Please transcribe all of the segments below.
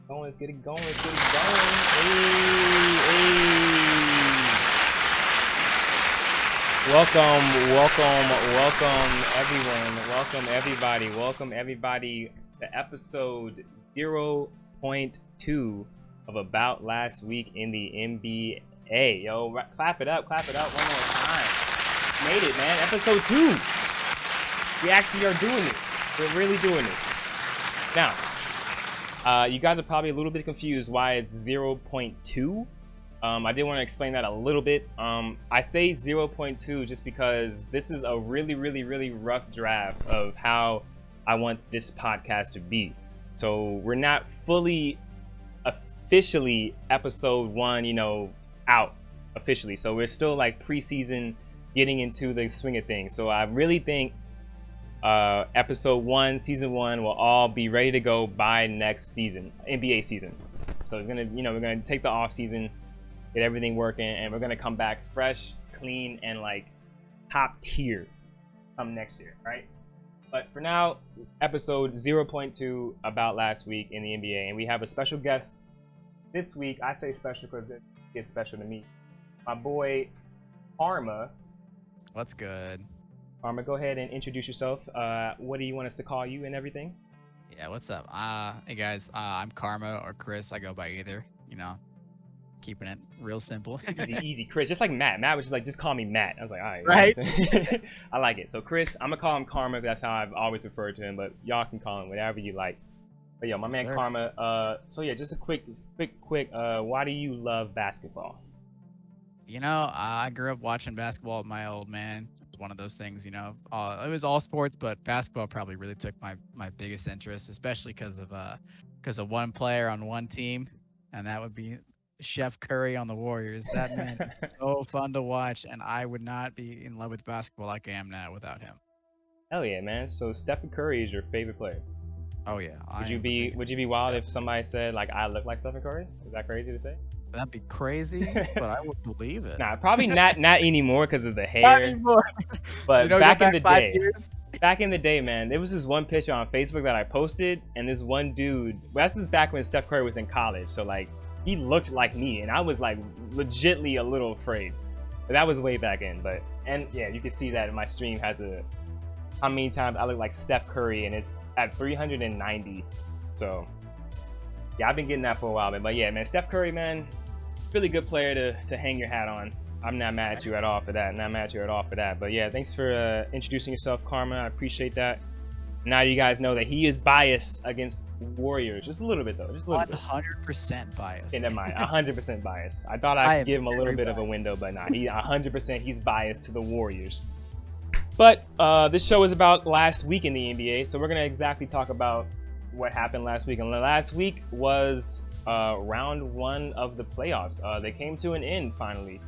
Let's get it going. Hey. Welcome everyone. Welcome everybody to episode 0.2 of About Last Week in the NBA. Yo, clap it up one more time. Made it, man. Episode 2. We actually are doing it. We're really doing it. Now, you guys are probably a little bit confused why it's 0.2. I did want to explain that a little bit. I say 0.2 just because this is a really rough draft of how I want this podcast to be. So we're not fully officially episode 1, out officially. So we're still like preseason, getting into the swing of things. So I really think episode 1, season 1 will all be ready to go by next season, NBA season. So we're gonna take the off season, get everything working, and we're gonna come back fresh, clean, and like top tier come next year, right? But for now, episode 0.2 about last week in the NBA, and we have a special guest this week. I say special because it's special to me. My boy Karma. What's good? Karma, go ahead and introduce yourself. What do you want us to call you and everything? Yeah, what's up? Hey guys, I'm Karma or Chris. I go by either. Keeping it real simple. easy, Chris. Just like Matt. Matt was just like, just call me Matt. I was like, all right. Right. I like it. So Chris, I'm gonna call him Karma. That's how I've always referred to him. But y'all can call him whatever you like. But yo, my man sir. Karma. So yeah, just a quick. Why do you love basketball? I grew up watching basketball with my old man. It was one of those things. It was all sports, but basketball probably really took my biggest interest, especially because of one player on one team, and that would be Chef Curry on the Warriors. That man is so fun to watch, and I would not be in love with basketball like I am now without him. Hell yeah, man. So Stephen Curry is your favorite player? Oh yeah. Would you be wild if somebody said like I look like Stephen Curry? Is that crazy to say? That'd be crazy, but I would believe it. Nah, probably not anymore because of the hair. Not anymore. But back in the day, man, there was this one picture on Facebook that I posted, and this one dude. This is back when Steph Curry was in college, so like he looked like me, and I was like legitly a little afraid. But that was way back in. And yeah, you can see that in my stream has how many times I look like Steph Curry, and it's at 390. So yeah, I've been getting that for a while, man. But yeah, man, Steph Curry, man, really good player to hang your hat on. I'm not mad at you at all for that. But yeah, thanks for introducing yourself, Karma. I appreciate that. Now you guys know that he is biased against Warriors. Just a little bit, though. Just a little 100% biased. Okay, never mind. 100% biased. I thought I could give him a little bit of a window, but nah. 100% he's biased to the Warriors. But this show is about last week in the NBA, so we're going to exactly talk about what happened last week. And last week was round 1 of the playoffs. They came to an end finally.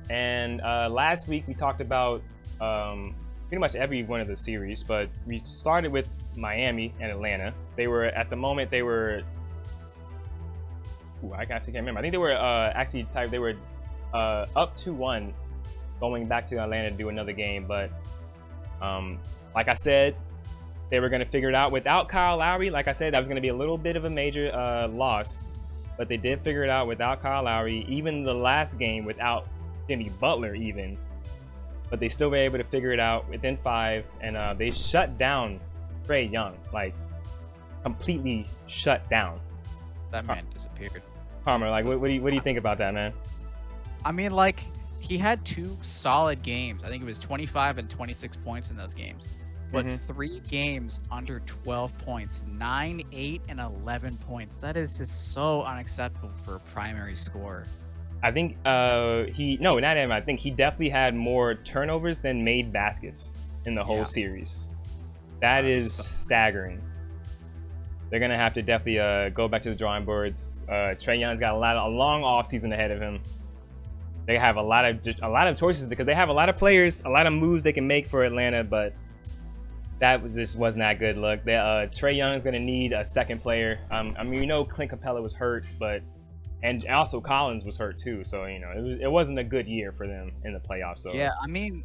And last week we talked about pretty much every one of the series, but we started with Miami and Atlanta. They were at the moment I actually can't remember. I think they were they were up 2-1 going back to Atlanta to do another game, but like I said, they were going to figure it out without Kyle Lowry. Like I said, that was going to be a little bit of a major loss, but they did figure it out without Kyle Lowry. Even the last game without Jimmy Butler even. But they still were able to figure it out within 5, and they shut down Trae Young, like completely shut down. That man disappeared. Karma, like what do you think about that, man? I mean, like he had 2 solid games. I think it was 25 and 26 points in those games. But 3 games under 12 points, 9, 8, and 11 points. That is just so unacceptable for a primary scorer. I think I think he definitely had more turnovers than made baskets in the whole series. That is staggering. They're gonna have to definitely go back to the drawing boards. Trae Young's got a long off season ahead of him. They have a lot of choices because they have a lot of players, a lot of moves they can make for Atlanta, but just was not good look. Trae Young is going to need a second player. Clint Capella was hurt, and also Collins was hurt too. So it wasn't a good year for them in the playoffs. So yeah,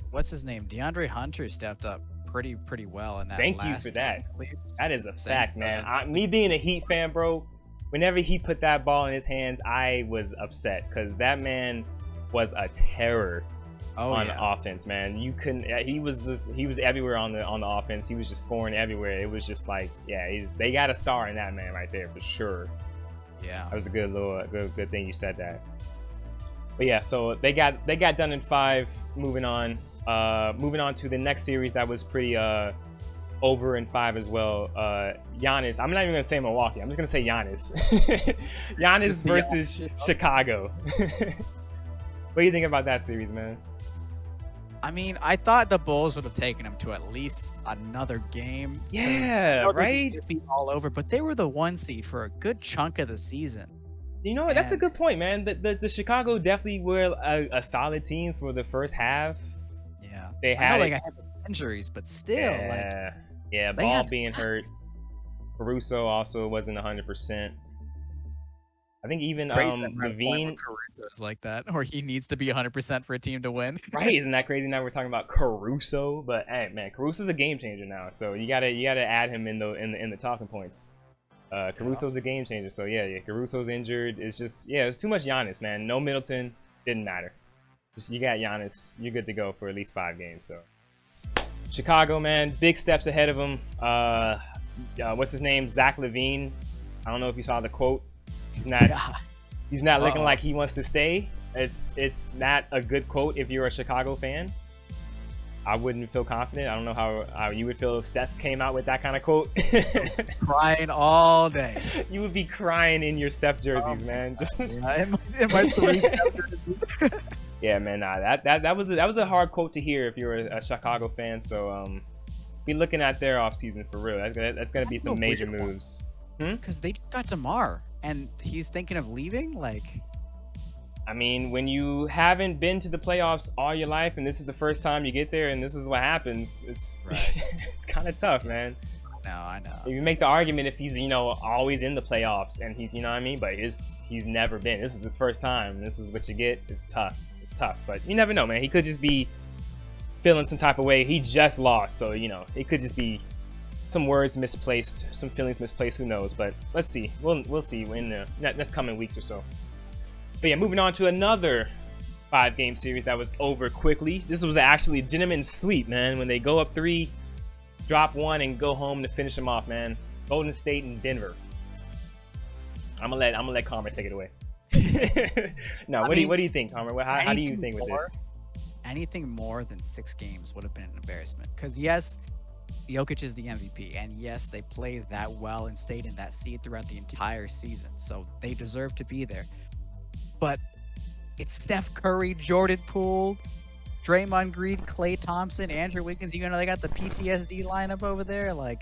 what's his name? DeAndre Hunter stepped up pretty well in that. Thank you last for that. game. That is a Same, fact, man. Me being a Heat fan, bro, whenever he put that ball in his hands, I was upset because that man was a terror on offense, man. You couldn't. He was everywhere on the offense. He was just scoring everywhere. It was just like, yeah, they got a star in that man right there for sure. Yeah, that was a good thing you said that. But yeah, so they got done in 5. Moving on to the next series that was pretty over in 5 as well. Giannis. I'm not even gonna say Milwaukee. I'm just gonna say Giannis. Giannis versus Chicago. What do you think about that series, man? I mean, I thought the Bulls would have taken him to at least another game. Yeah, right? All over, but they were the 1 seed for a good chunk of the season. You know, that's a good point, man. The Chicago definitely were a solid team for the first half. Yeah. They had I had injuries, but still. Yeah, Ball being hurt. Caruso also wasn't 100%. I think even Levine Caruso's like that, or he needs to be 100% for a team to win. Right? Isn't that crazy? Now we're talking about Caruso, but hey, man, Caruso's a game changer now, so you gotta add him in the talking points. Caruso's a game changer, so yeah, Caruso's injured. It's just it was too much Giannis, man. No Middleton, didn't matter. Just you got Giannis, you're good to go for at least 5 games. So Chicago, man, big steps ahead of him. What's his name? Zach LaVine. I don't know if you saw the quote. He's not looking like he wants to stay. It's not a good quote if you're a Chicago fan. I wouldn't feel confident. I don't know how you would feel if Steph came out with that kind of quote. Crying all day. You would be crying in your Steph jerseys, man. Yeah, man. Nah, that was a hard quote to hear if you're a Chicago fan. So be looking at their offseason for real. That's gonna be some major moves. Because they just got DeMar, and he's thinking of leaving. Like, I mean, when you haven't been to the playoffs all your life, and this is the first time you get there, and this is what happens, it's it's kind of tough, man. I know. You make the argument if he's always in the playoffs, and he's what I mean, but he's never been. This is his first time. This is what you get. It's tough. It's tough, but you never know, man. He could just be feeling some type of way. He just lost, so it could just be some words misplaced, some feelings misplaced. Who knows? But let's see. We'll see in the next coming weeks or so. But yeah, moving on to another 5-game series that was over quickly. This was actually a gentleman's sweep, man. When they go up 3, drop 1, and go home to finish them off, man. Golden State and Denver. I'm gonna let Carmer take it away. No, what do you think, Carmer? How do you think with this? Anything more than 6 games would have been an embarrassment. Because yes, Jokic is the MVP, and yes, they played that well and stayed in that seed throughout the entire season, so they deserve to be there. But it's Steph Curry, Jordan Poole, Draymond Green, Klay Thompson, Andrew Wiggins. They got the PTSD lineup over there. Like,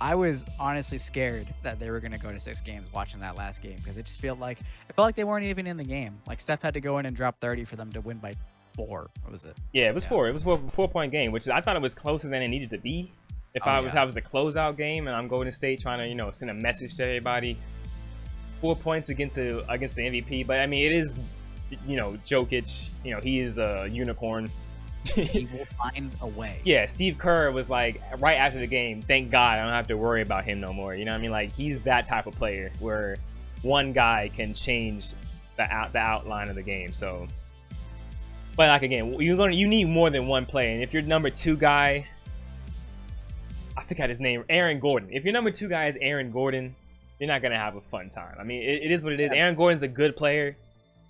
I was honestly scared that they were going to go to 6 games watching that last game, because it felt like they weren't even in the game. Like, Steph had to go in and drop 30 for them to win by 4. What was it? Yeah, it was 4. It was a 4-point game, which I thought it was closer than it needed to be. If I was the closeout game and I'm Golden State trying to send a message to everybody. 4 points against the MVP, but I mean it is Jokic. He is a unicorn. He will find a way. Yeah, Steve Kerr was like right after the game, thank God I don't have to worry about him no more. You know what I mean? Like, he's that type of player where one guy can change the outline of the game. So, but like again, you need more than one player, and if your number 2 guy, I forgot his name, Aaron Gordon. If your number 2 guy is Aaron Gordon, you're not gonna have a fun time. I mean, it is what it is. Aaron Gordon's a good player,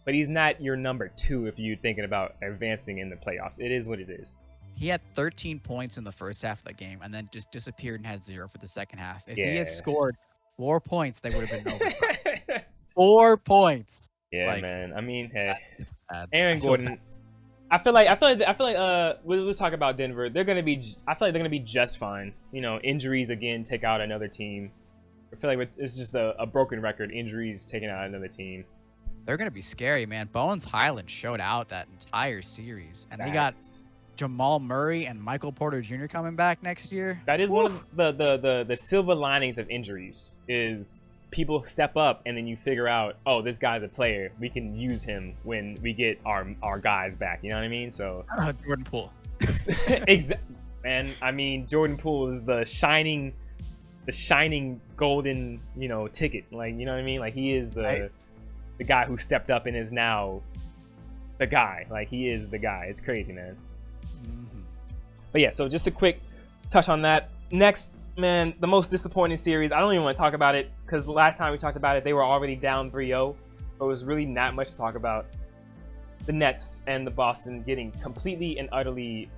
but he's not your number 2 if you're thinking about advancing in the playoffs. It is what it is. He had 13 points in the first half of the game, and then just disappeared and had 0 for the second half. If he had scored 4 points, they would have been over. 4 points. Yeah, man. I mean, hey, Aaron Gordon. I feel like we'll talk about Denver. I feel like they're gonna be just fine. Injuries again take out another team. I feel like it's just a broken record. Injuries taking out another team. They're going to be scary, man. Bones Highland showed out that entire series. And they got Jamal Murray and Michael Porter Jr. coming back next year. That is one of the silver linings of injuries is people step up and then you figure out, oh, this guy's a player. We can use him when we get our guys back. You know what I mean? So Jordan Poole. man. I mean, Jordan Poole is the shining golden, ticket. Like, you know what I mean? Like, he is the guy who stepped up and is now the guy. Like, he is the guy. It's crazy, man. But yeah, so just a quick touch on that. Next, man, the most disappointing series. I don't even want to talk about it because the last time we talked about it, they were already down 3-0. So it was really not much to talk about. The Nets and the Boston getting completely and utterly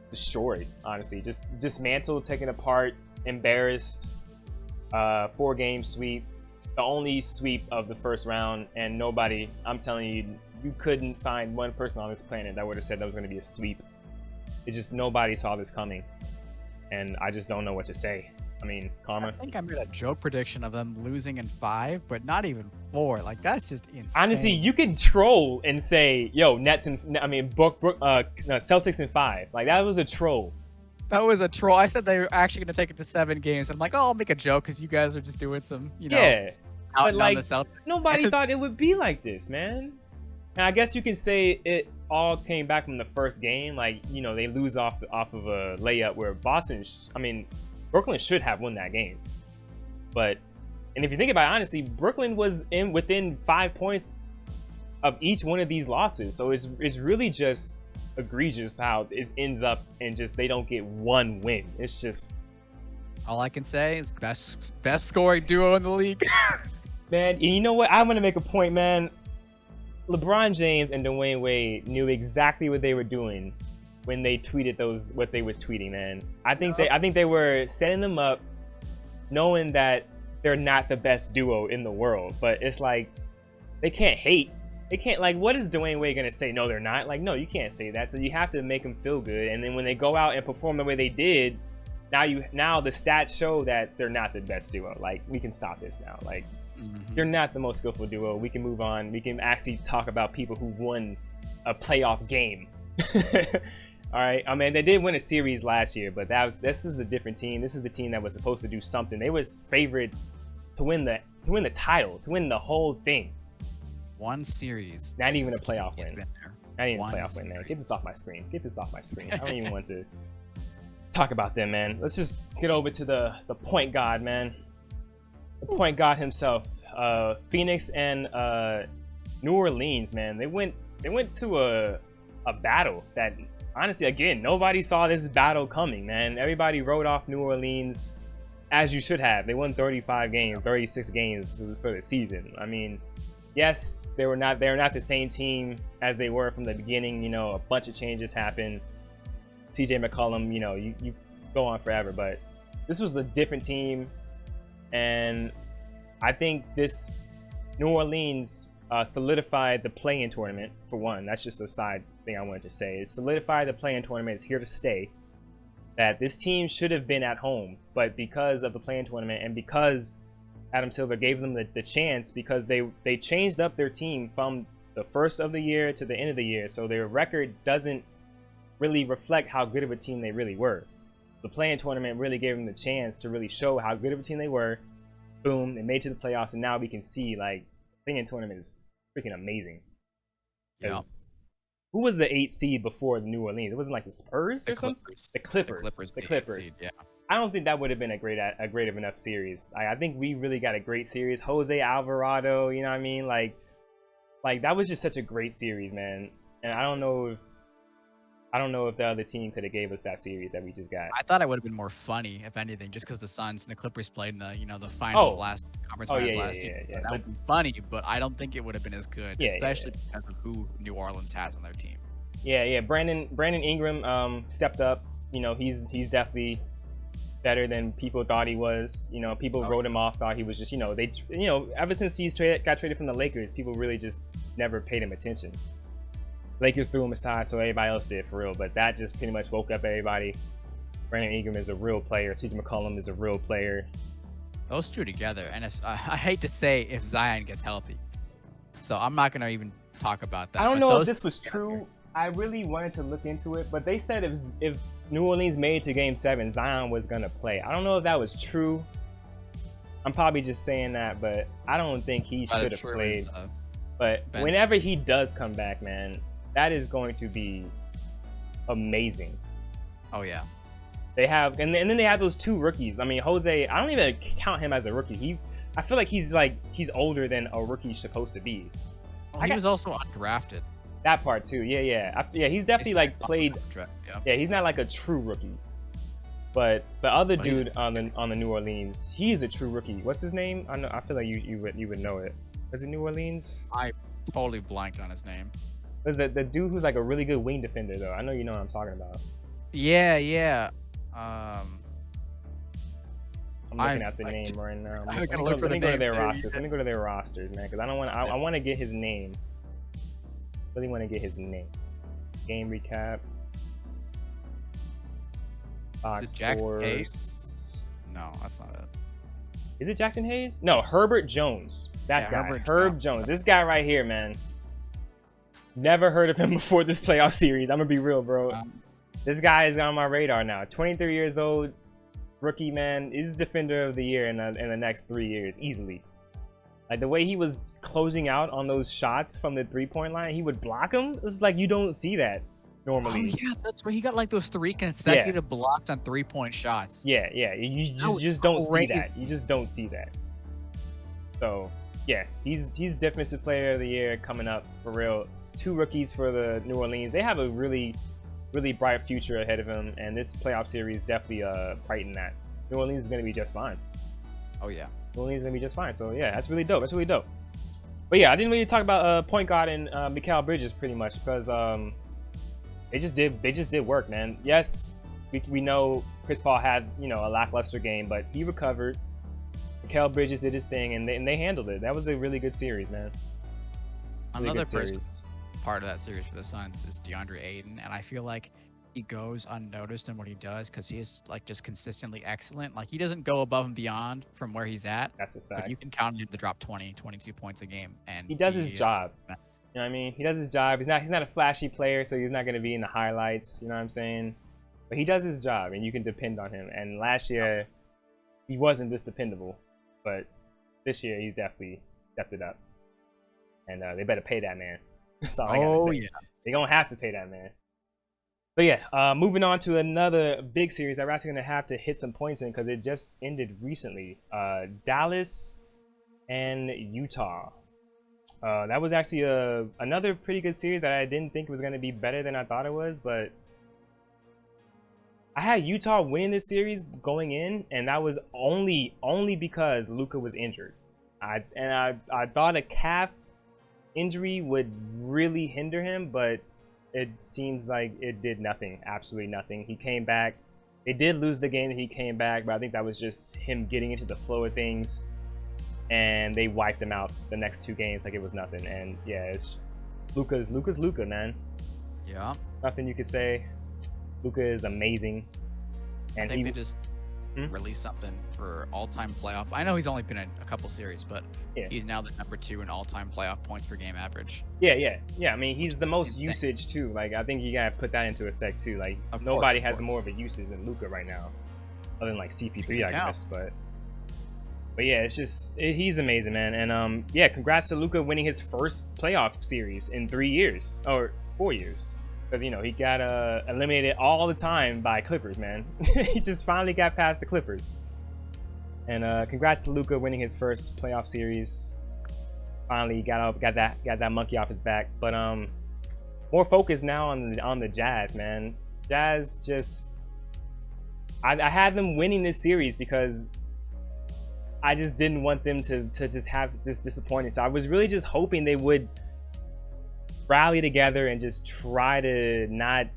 destroyed, honestly. Just dismantled, taken apart, embarrassed. 4-game sweep. The only sweep of the first round, and nobody, I'm telling you, you couldn't find one person on this planet that would have said that was going to be a sweep. It's just nobody saw this coming. And I just don't know what to say. I mean, Karma. I think I made a joke prediction of them losing in 5, but not even 4. Like, that's just insane. Honestly, you could troll and say, "Yo, Nets and Celtics in 5." Like, that was a troll. That was a troll. I said they were actually going to take it to 7 games. I'm like, oh, I'll make a joke because you guys are just doing some, yeah. Out but like, the Celtics. Nobody thought it would be like this, man. And I guess you can say it all came back from the first game. Like, they lose off of a layup where Brooklyn should have won that game. And if you think about it, honestly, Brooklyn was within 5 points of each one of these losses. So it's really just egregious how it ends up and just they don't get one win. It's just, all I can say is best scoring duo in the league. Man, and you know what? I want to make a point, man. LeBron James and Dwayne Wade knew exactly what they were doing when they tweeted what they was tweeting, man. I think they were setting them up, knowing that they're not the best duo in the world. But it's like they can't hate. They can't, like, what is Dwayne Wade gonna say? No, they're not. Like, no, you can't say that. So you have to make them feel good. And then when they go out and perform the way they did, now the stats show that they're not the best duo. Like, we can stop this now. Like, you're not the most skillful duo. We can move on. We can actually talk about people who won a playoff game. All right. I mean, they did win a series last year, but this is a different team. This is the team that was supposed to do something. They was favorites to win the title, to win the whole thing. One series. Not even a playoff win. Not even a playoff series. win, man. Get this off my screen. Get this off my screen. I don't even want to talk about them, man. Let's just get over to the point guard, man. The point guard himself. Phoenix and New Orleans, man. They went to a battle that, honestly, again, nobody saw this battle coming, man. Everybody wrote off New Orleans, as you should have. They won 36 games for the season. I mean, yes, they're not the same team as they were from the beginning. A bunch of changes happened. TJ McCollum, you go on forever, but this was a different team, and I think this New Orleans solidified the play-in tournament, for one. That's just a side thing I wanted to say. It solidified the play-in tournament is here to stay. That this team should have been at home, but because of the play-in tournament and because Adam Silver gave them the chance, because they changed up their team from the first of the year to the end of the year, so their record doesn't really reflect how good of a team they really were. The play-in tournament really gave them the chance to really show how good of a team they were. Boom, they made it to the playoffs, and now we can see, like, the play-in tournament is freaking amazing. Yeah. Who was the 8th seed before the New Orleans? It wasn't like the Spurs or something? The Clippers. The Clippers. Seed, yeah. I don't think that would have been a great of enough series. I think we really got a great series. Jose Alvarado, you know what I mean? Like that was just such a great series, man. And I don't know if the other team could have gave us that series that we just got. I thought it would have been more funny, if anything, just because the Suns and the Clippers played in the finals conference finals last year. Yeah. That would be funny, but I don't think it would have been as good, especially because of who New Orleans has on their team. Yeah. Brandon Ingram stepped up. He's definitely better than people thought he was. People wrote him off, thought he was just, ever since he's got traded from the Lakers, people really just never paid him attention. Lakers threw him aside, so everybody else did, for real. But that just pretty much woke up everybody. Brandon Ingram is a real player. CJ McCollum is a real player. Those two together, and I hate to say if Zion gets healthy, so I'm not gonna even talk about that. I don't know if this was true. I really wanted to look into it, but they said if New Orleans made it to Game 7, Zion was gonna play. I don't know if that was true. I'm probably just saying that, but I don't think he should have played. But whenever he does come back, man, that is going to be amazing. Oh yeah. They have, and then they have those 2 rookies. I mean, Jose, I don't even count him as a rookie. I feel like he's older than a rookie's supposed to be. Well, he was also undrafted. That part too. Yeah. He's definitely like played. Yeah, he's not like a true rookie. But the other dude on the New Orleans, he's a true rookie. What's his name? I feel like you would know it. Was it New Orleans? I totally blanked on his name. There's the dude who's like a really good wing defender though. I know you know what I'm talking about. Yeah. I'm looking at the name right now. Let me go to their rosters. Let me go to their rosters, man, because I don't want. I want to get his name. Really want to get his name. Game recap. Box scores. No, that's not it. Is it Jackson Hayes? No, Herbert Jones. That's guy. Herb Jones. This guy right here, man. Never heard of him before this playoff series. I'm gonna be real, bro. This guy is on my radar now. 23 years old, rookie, man. He's defender of the year in the next 3 years, easily. Like the way he was closing out on those shots from the 3-point line, he would block them. It's like you don't see that normally. Oh yeah, that's where he got like those 3 consecutive blocks on 3-point shots. Yeah. You just don't see that. You just don't see that. So yeah, he's defensive player of the year coming up for real. 2 rookies for the New Orleans. They have a really bright future ahead of him, and this playoff series definitely brighten that. New Orleans is gonna be just fine. Oh yeah. New Orleans is gonna be just fine. So yeah, that's really dope. But yeah, I didn't really talk about point guard and Mikal Bridges pretty much because they just did work, man. Yes, we know Chris Paul had a lackluster game, but he recovered. Mikal Bridges did his thing, and they handled it. That was a really good series, man. Really Another person part of that series for the Suns is Deandre Ayden, and I feel like he goes unnoticed in what he does because he is like just consistently excellent. Like he doesn't go above and beyond from where he's at. That's a fact. But you can count on him to drop 20, 22 points a game, and he does his job. You know what I mean? He does his job. He's not a flashy player, so he's not going to be in the highlights. You know what I'm saying? But he does his job, and you can depend on him. And last year, he wasn't this dependable, but this year he's definitely stepped it up. And they better pay that man. That's all I gotta say. Yeah. They're gonna have to pay that man. But yeah, moving on to another big series that we're actually gonna have to hit some points in because it just ended recently. Dallas and Utah. That was actually another pretty good series that I didn't think was gonna be better than I thought it was, but I had Utah winning this series going in, and that was only because Luka was injured. I thought a calf injury would really hinder him, but it seems like it did nothing, absolutely nothing. He came back. They did lose the game that he came back, but I think that was just him getting into the flow of things, and they wiped him out the next 2 games like it was nothing. And yeah, it's Luka's Luka, man. Yeah. Nothing you could say. Luka is amazing. And I think they just released something for all-time playoff. I know he's only been in a couple series, but he's now the number 2 in all-time playoff points per game average. Yeah. I mean, he's the most usage too. Like, I think you gotta put that into effect too. Like, nobody has more of a usage than Luka right now, other than like CP3, I guess. But yeah, it's just he's amazing, man. And yeah, congrats to Luka winning his first playoff series in 3 years or 4 years. Because, he got eliminated all the time by Clippers, man. He just finally got past the Clippers. And congrats to Luka winning his first playoff series. Finally got that monkey off his back. But more focus now on the Jazz, man. Jazz just I had them winning this series because I just didn't want them to just have this disappointing. So I was really just hoping they would rally together and just try to not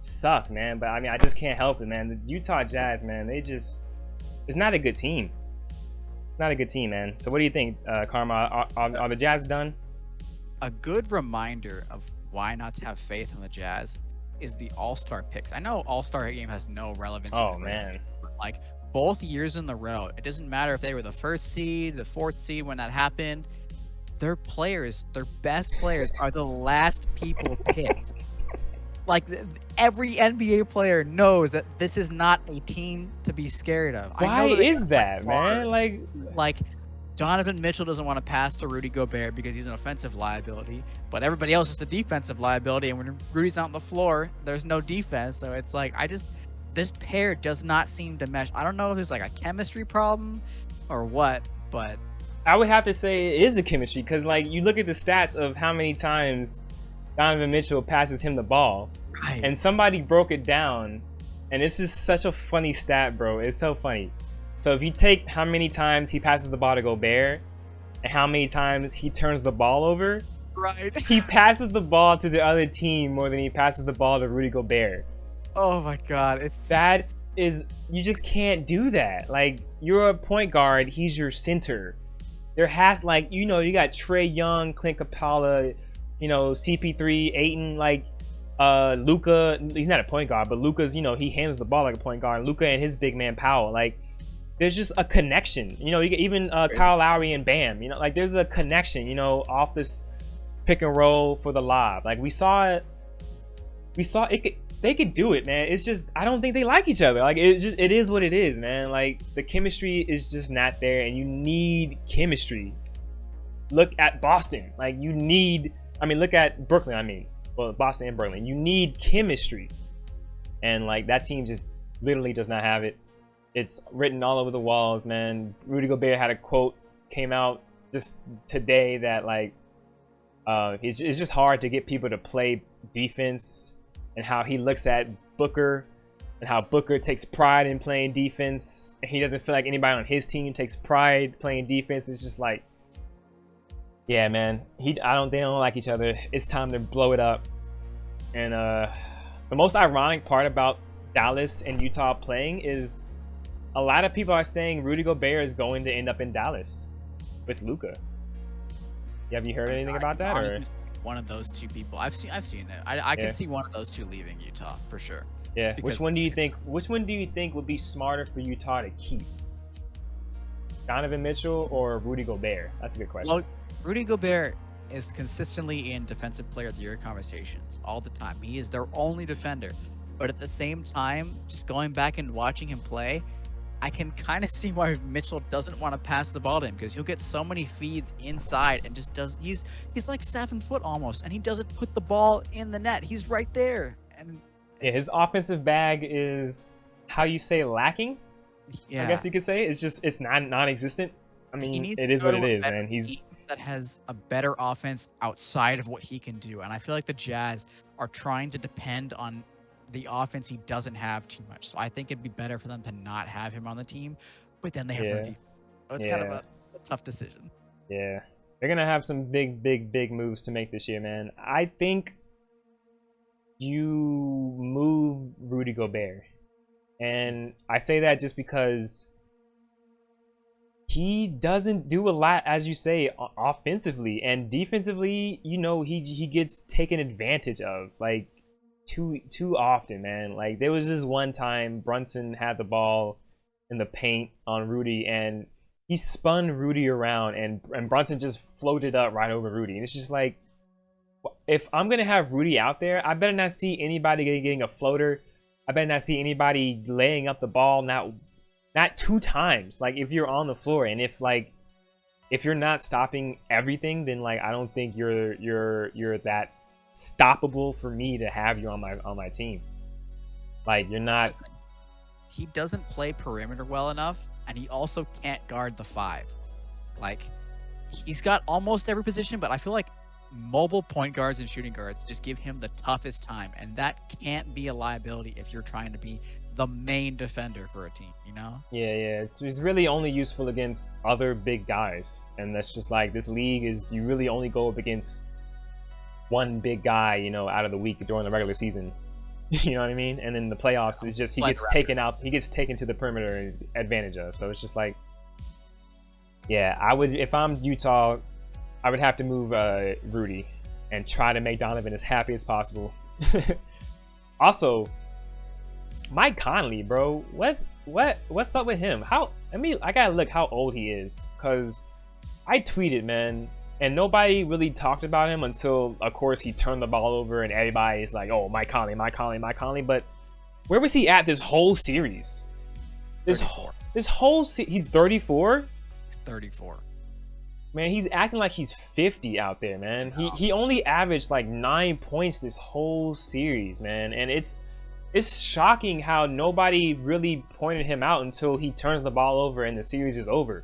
suck, man. But I mean, I just can't help it, man. The Utah Jazz, man, it's not a good team. Not a good team, man. So what do you think, Karma? Are the Jazz done? A good reminder of why not to have faith in the Jazz is the All-Star picks. I know All-Star game has no relevance. Oh man, like both years in the row, it doesn't matter if they were the 1st seed, the 4th seed when that happened. Their players, their best players, are the last people picked. Like, every NBA player knows that this is not a team to be scared of. Why is that, man? Like, Donovan Mitchell doesn't want to pass to Rudy Gobert because he's an offensive liability, but everybody else is a defensive liability. And when Rudy's out on the floor, there's no defense. So it's like, this pair does not seem to mesh. I don't know if there's like a chemistry problem or what, but I would have to say it is a chemistry because, like, you look at the stats of how many times Donovan Mitchell passes him the ball, right. and somebody broke it down, and this is such a funny stat, bro. It's so funny. So if you take how many times he passes the ball to Gobert and how many times he turns the ball over, right, he passes the ball to the other team more than he passes the ball to Rudy Gobert. Oh my God, you just can't do that. Like, you're a point guard, he's your center. There has, like, you know, you got Trae Young, Clint Capella, you know, CP3, Ayton, like, Luka. He's not a point guard, but Luka's, you know, he handles the ball like a point guard. Luka and his big man Powell, like, there's just a connection. You know, you get even Kyle Lowry and Bam. You know, like, there's a connection. You know, off this pick and roll for the lob. Like, we saw it. They could do it, man. It's just, I don't think they like each other. Like, it is what it is, man. Like, the chemistry is just not there, and you need chemistry. Look at Boston. Like, look at Brooklyn. Well, Boston and Brooklyn. You need chemistry, and like, that team just literally does not have it. It's written all over the walls, man. Rudy Gobert had a quote came out just today that, like, it's just hard to get people to play defense. And how he looks at Booker, and how Booker takes pride in playing defense, and he doesn't feel like anybody on his team takes pride playing defense. It's just like, yeah, man. They don't like each other. It's time to blow it up. And the most ironic part about Dallas and Utah playing is a lot of people are saying Rudy Gobert is going to end up in Dallas with Luka. Have you heard anything about that? Or? One of those two people. I've seen it. I can see one of those two leaving Utah for sure. Yeah. Which one do you think would be smarter for Utah to keep? Donovan Mitchell or Rudy Gobert? That's a good question. Well, Rudy Gobert is consistently in Defensive Player of the Year conversations all the time. He is their only defender. But at the same time, just going back and watching him play, I can kind of see why Mitchell doesn't want to pass the ball to him, because he'll get so many feeds inside and just does. He's like 7 foot almost, and he doesn't put the ball in the net. He's right there, and yeah, his offensive bag is, how you say, lacking. Yeah, I guess you could say it's non-existent. I mean, it is what it is, man. He's that has a better offense outside of what he can do, and I feel like the Jazz are trying to depend on the offense he doesn't have too much. So I think it'd be better for them to not have him on the team, but then they have no defense. So it's kind of a tough decision. Yeah. They're going to have some big moves to make this year, man. I think you move Rudy Gobert. And I say that just because he doesn't do a lot, as you say, offensively. And defensively, you know, he gets taken advantage of. Like, too often, man. Like, there was this one time Brunson had the ball in the paint on Rudy, and he spun Rudy around, and Brunson just floated up right over Rudy. And it's just like, if I'm gonna have Rudy out there, I better not see anybody getting a floater. I better not see anybody laying up the ball, not 2 times. Like, if you're on the floor, and if you're not stopping everything, then, like, I don't think you're that stoppable for me to have you on my team. Like, you're not. He doesn't play perimeter well enough, and he also can't guard the 5. Like, he's got almost every position, but I feel like mobile point guards and shooting guards just give him the toughest time, and that can't be a liability if you're trying to be the main defender for a team, you know? Yeah. It's really only useful against other big guys, and that's just like, this league is, you really only go up against one big guy, you know, out of the week during the regular season. You know what I mean? And in the playoffs, it's just, he gets taken to the perimeter and is advantage of. So it's just like, yeah, if I'm Utah, I would have to move Rudy and try to make Donovan as happy as possible. Also, Mike Conley, bro, what's up with him? I gotta look how old he is, because I tweeted, man, and nobody really talked about him until, of course, he turned the ball over and everybody's like, oh, Mike Conley. But where was he at this whole series? This whole he's 34? He's 34. Man, he's acting like he's 50 out there, man. He only averaged like 9 points this whole series, man. And it's it's shocking how nobody really pointed him out until he turns the ball over and the series is over.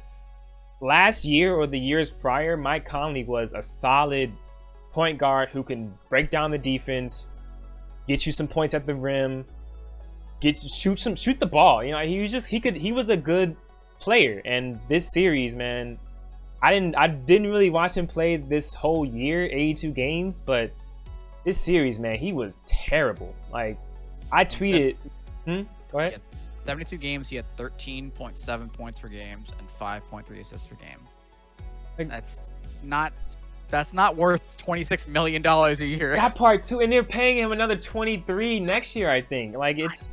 Last year or the years prior, Mike Conley was a solid point guard who can break down the defense, get you some points at the rim, shoot the ball. You know, he was a good player. And this series, man, I didn't really watch him play this whole year, 82 games, but this series, man, he was terrible. Like, I tweeted, go ahead. 72 games, he had 13.7 points per game and 5.3 assists per game. Like, that's not worth $26 million a year. That part too, and they're paying him another 23 next year, I think. Like, it's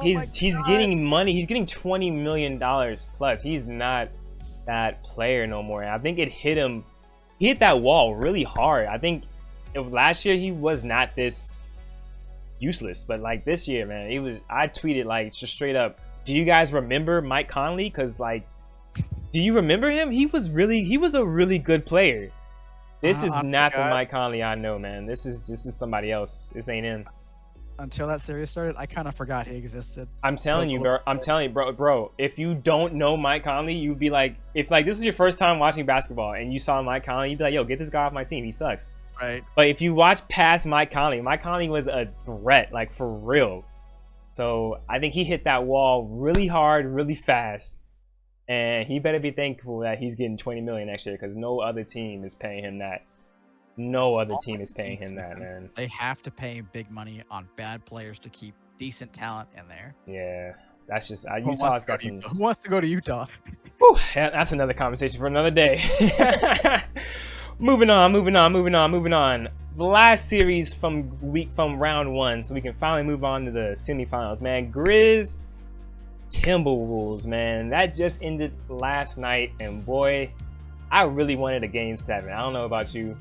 he's getting money. He's getting $20 million plus. He's not that player no more. And I think it hit him. He hit that wall really hard. I think last year he was not this useless, but like this year, man, it was. I tweeted like just straight up, do you guys remember Mike Conley? Because like, do you remember him? He was a really good player. This is not the Mike Conley I know, man. This is somebody else. This ain't him. Until that series started, I kind of forgot he existed. I'm telling you, bro. If you don't know Mike Conley, you'd be like, if like this is your first time watching basketball and you saw Mike Conley, you'd be like, yo, get this guy off my team. He sucks. Right. But if you watch past Mike Conley was a threat, like for real. So I think he hit that wall really hard, really fast. And he better be thankful that he's getting $20 million next year, because no other team is paying him that. No other team is paying him that, man. They have to pay big money on bad players to keep decent talent in there. Yeah, that's just Utah's got some. Who wants to go to Utah? Whew, yeah, that's another conversation for another day. Moving on. The last series from round one, so we can finally move on to the semifinals, man. Grizz Timberwolves, man. That just ended last night, and boy, I really wanted a game 7. I don't know about you,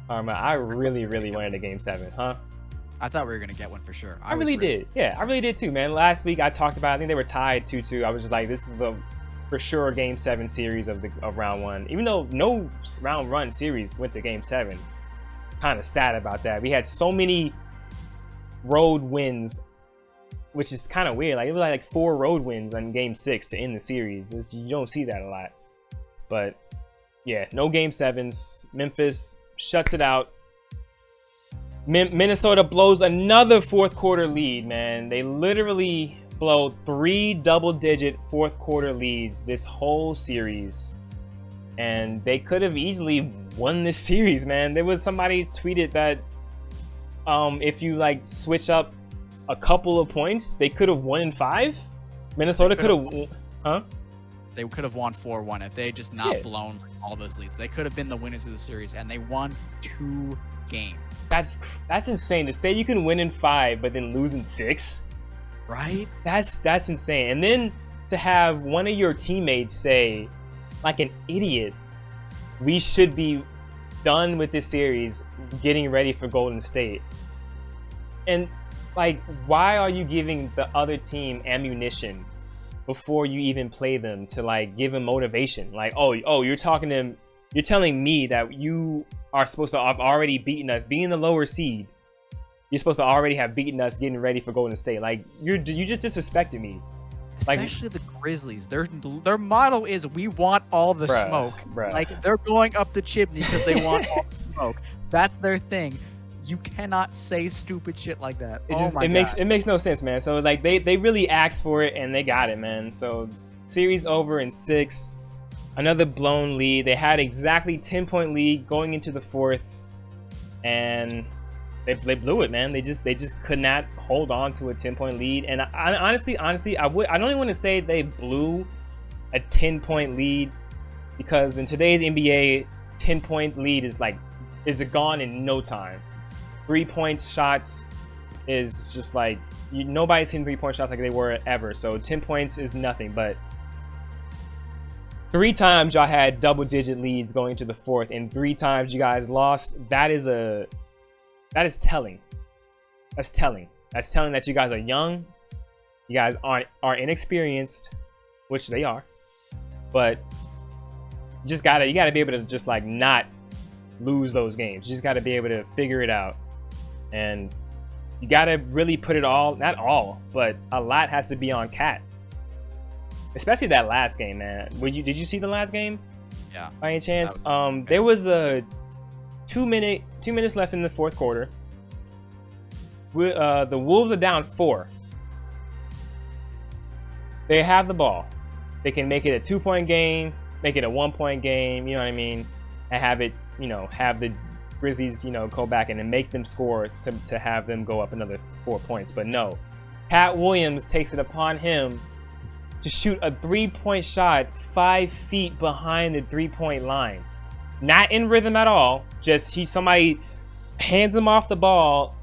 Arma. I really wanted a game 7, huh? I thought we were gonna get one for sure. I really did. Yeah, I really did too, man. Last week I talked about, I think they were tied 2-2. I was just like, this is the for sure game 7 series of round one. Even though no round run series went to game 7. Kind of sad about that. We had so many road wins, which is kind of weird. Like, it was like 4 road wins on game 6 to end the series. You don't see that a lot. But yeah, no game 7s. Memphis shuts it out. Minnesota blows another fourth quarter lead, man. They literally blow 3 double-digit fourth quarter leads this whole series, and they could have easily won this series, man. There was somebody tweeted that if you like switch up a couple of points, they could have won in 5. Minnesota could have, huh? They could have won 4-1 if they had just not blown all those leads. They could have been the winners of the series, and they won 2 games. That's insane to say. You can win in 5 but then lose in 6, right? That's insane. And then to have one of your teammates say, like an idiot, we should be done with this series, getting ready for Golden State. And like, why are you giving the other team ammunition before you even play them to like give them motivation? Like, oh, you're talking to them, you're telling me that you are supposed to have already beaten us, being the lower seed. You're supposed to already have beaten us getting ready for Golden State. Like, you just disrespected me. Especially the Grizzlies. Their motto is, we want all the smoke. Like, they're going up the chimney because they want all the smoke. That's their thing. You cannot say stupid shit like that. It makes no sense, man. So like they really asked for it and they got it, man. So series over in 6. Another blown lead. They had exactly 10-point lead going into the 4th, and they blew it, man. They just could not hold on to a 10-point lead. And honestly, I don't even want to say they blew a 10-point lead, because in today's NBA, 10-point lead is gone in no time. 3-point shots is just like, nobody's hitting 3-point shots like they were ever. So 10 points is nothing. But 3 times y'all had double-digit leads going to the 4th, and 3 times you guys lost. That is telling. That's telling. That's telling that you guys are young. You guys are inexperienced, which they are. But you gotta be able to just like not lose those games. You just gotta be able to figure it out. And You gotta really put it all, not all, but a lot has to be on Cat. Especially that last game, man. Did you see the last game? Yeah. By any chance? There was a 2 minutes left in the fourth quarter. The Wolves are down 4. They have the ball. They can make it a 2-point game, make it a 1-point game, you know what I mean? And have it, have the Grizzlies, go back and then make them score to have them go up another 4 points. But no, Pat Williams takes it upon him to shoot a 3-point shot 5 feet behind the 3-point line. Not in rhythm at all. Just somebody hands him off the ball.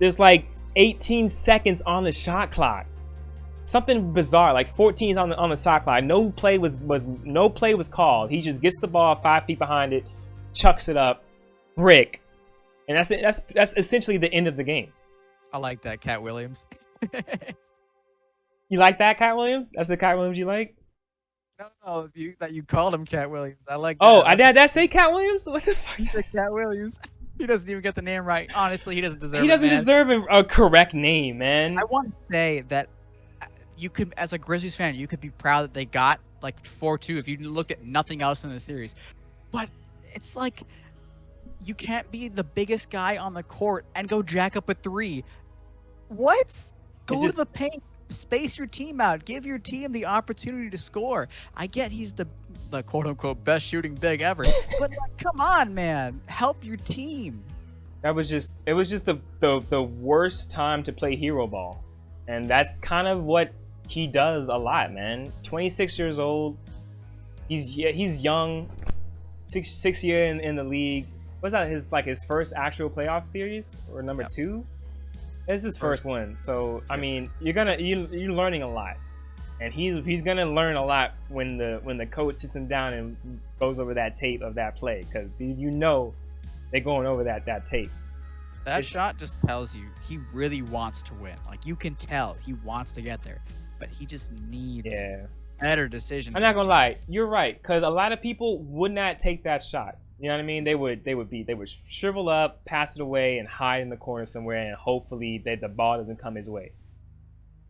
There's like 18 seconds on the shot clock. Something bizarre, like 14 is on the shot clock. No play was called. He just gets the ball 5 feet behind it, chucks it up, brick, and that's it. That's essentially the end of the game. I like that, Cat Williams. You like that, Cat Williams? That's the Cat Williams you like? No, you called him Cat Williams. I like. Oh, that. did I say Cat Williams? What the fuck? You said Cat Williams. He doesn't even get the name right. Honestly, he doesn't deserve. He doesn't deserve a correct name, man. I want to say that you could, as a Grizzlies fan, you could be proud that they got like 4-2 if you looked at nothing else in the series. But it's like you can't be the biggest guy on the court and go jack up a 3. What? Go to the paint, space your team out, give your team the opportunity to score. I get he's the quote unquote best shooting big ever, but like, come on, man, help your team. It was just the worst time to play hero ball, and that's kind of what he does a lot, man. 26 years old, he's young, six year in the league. Was that his first actual playoff series or number 2? It's his first one, so I mean, you're learning a lot, and he's gonna learn a lot when the coach sits him down and goes over that tape of that play, because they're going over that tape. That shot just tells you he really wants to win. Like, you can tell he wants to get there, but he just needs better decisions. I'm not gonna lie, you're right, because a lot of people would not take that shot. You know what I mean? They would shrivel up, pass it away, and hide in the corner somewhere, and hopefully the ball doesn't come his way.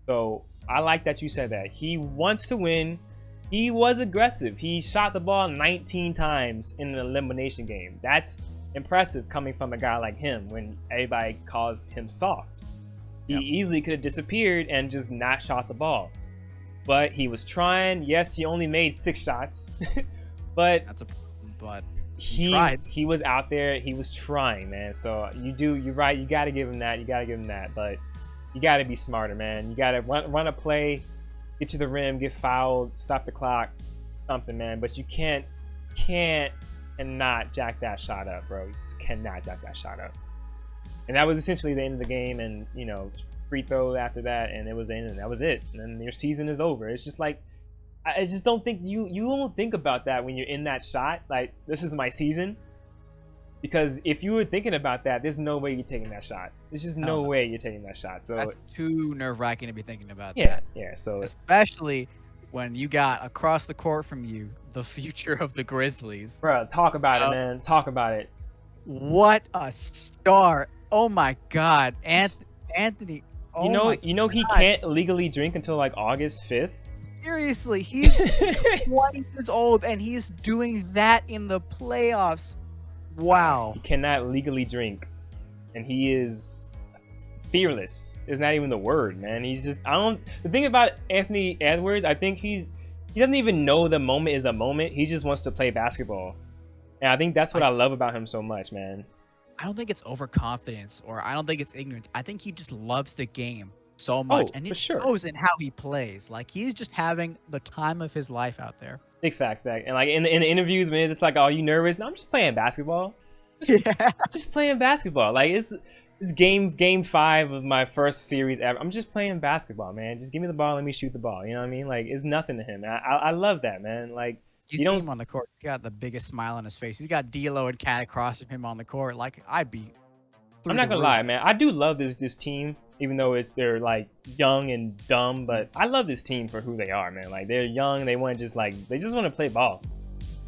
So I like that you said that. He wants to win. He was aggressive. He shot the ball 19 times in an elimination game. That's impressive coming from a guy like him when everybody calls him soft. He easily could have disappeared and just not shot the ball. But he was trying. Yes, he only made 6 shots. But that's a problem, but he tried. He was out there. He was trying, man. So you're right. You got to give him that. But you got to be smarter, man. You got to run a play, get to the rim, get fouled, stop the clock, something, man. But you can't and not jack that shot up, bro. You just cannot jack that shot up. And that was essentially the end of the game, and free throw after that, and it was the end, and that was it. And then your season is over. It's just like, I just don't think you won't think about that when you're in that shot. Like, this is my season. Because if you were thinking about that, there's no way you're taking that shot. There's just no way you're taking that shot. So that's too nerve-wracking to be thinking about. Yeah. So especially when you got across the court from you the future of the Grizzlies. Bro, talk about it, man. Talk about it. What a star! Oh my God, Anthony. Oh you know he can't legally drink until like August 5th. Seriously, he's 20 years old and he's doing that in the playoffs. Wow. He cannot legally drink, and he is fearless. Is not even the word, man. He's just the thing about Anthony Edwards, I think he doesn't even know the moment is a moment. He just wants to play basketball. And I think that's what I love about him so much, man. I don't think it's overconfidence, or I don't think it's ignorance. I think he just loves the game so much, and it shows in how he plays. Like, he's just having the time of his life out there. Big facts, back. And like in the interviews, man, it's just like, "Oh, you nervous?" No, I'm just playing basketball. Just playing basketball. Like, it's game 5 of my first series ever. I'm just playing basketball, man. Just give me the ball, let me shoot the ball. You know what I mean? Like, it's nothing to him. I love that, man. Like, you see him on the court. He got the biggest smile on his face. He's got D'Lo and Cat across from him on the court. Like, I'd be. I'm not gonna lie, man. I do love this team, even though they're like young and dumb. But I love this team for who they are, man. Like, they're young. They want they just want to play ball.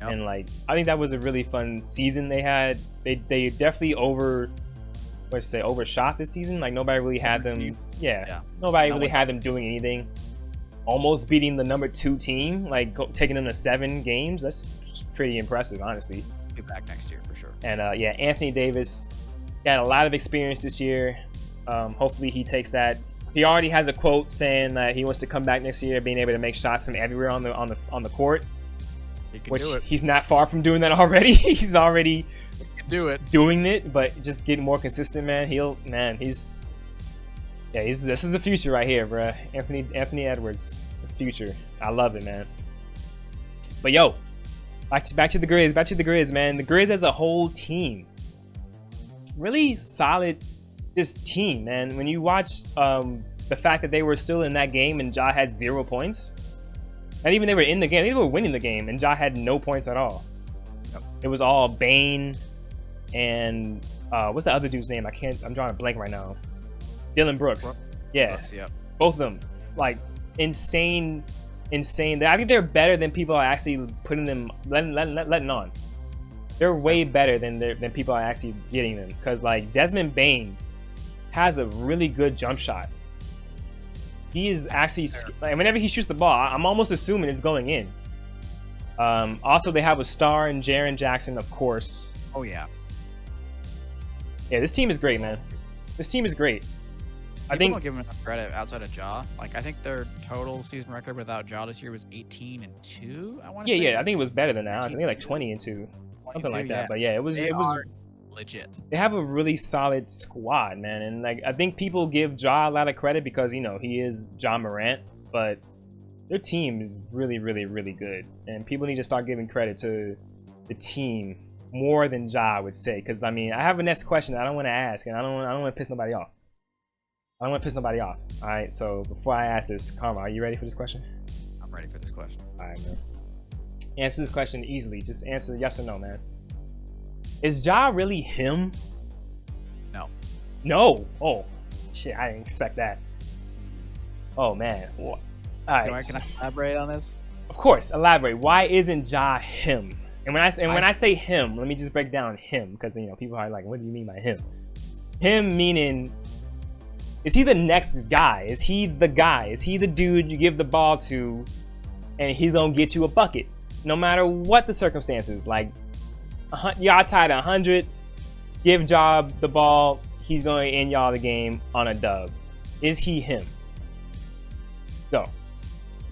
Yep. And like, I think that was a really fun season they had. They definitely what's say overshot this season. Like nobody really had them. Yeah. Nobody really had them doing anything. Almost beating the number 2 team, like taking them to 7 games. That's pretty impressive, honestly. Be back next year for sure. And yeah, Anthony Davis got a lot of experience this year. Hopefully he takes that. He already has a quote saying that he wants to come back next year, being able to make shots from everywhere on the court. He can which do it. He's not far from doing that already. He's already doing it, but just getting more consistent, man. This is the future right here, bro. Anthony Edwards, the future. I love it, man. But yo, back to the Grizz, man. The Grizz as a whole team, really solid. This team, man. When you watch the fact that they were still in that game and Ja had 0 points, not even they were in the game, they were winning the game, and Ja had no points at all. Yep. It was all Bane and what's the other dude's name? I'm drawing a blank right now. Dylan Brooks. Yeah. Both of them, like insane. I think they're better than people are actually putting them letting on. They're way better than people are actually getting them, because like Desmond Bane has a really good jump shot. He is actually, like, whenever he shoots the ball, I'm almost assuming it's going in. Also, they have a star in Jaren Jackson, of course. Oh yeah. Yeah, this team is great, man. This team is great. I think don't give them enough credit outside of Ja. Like I think their total season record without Ja this year was 18-2. I want to say. Yeah. I think it was better than that. I think like 20-2, something like that. But yeah, it was legit. They have a really solid squad, man, and like I think people give Ja a lot of credit because he is Ja Morant, but their team is really, really, really good, and people need to start giving credit to the team more than Ja, I would say. Because I mean, I have a next question that I don't want to ask, and I don't want to piss nobody off. I don't want to piss nobody off. All right, so before I ask this, Karma, are you ready for this question? I'm ready for this question. All right, man. Answer this question easily. Just answer yes or no, man. Is Ja really him? No. No. Oh, shit! I didn't expect that. Oh man. All right. Can I elaborate on this? Of course, elaborate. Why isn't Ja him? And when I say him, let me just break down him, because people are like, what do you mean by him? Him meaning, is he the next guy? Is he the guy? Is he the dude you give the ball to, and he's gonna get you a bucket, no matter what the circumstances? Like, y'all tied 100, give Ja the ball, he's going to end y'all the game on a dub. Is he him? Go.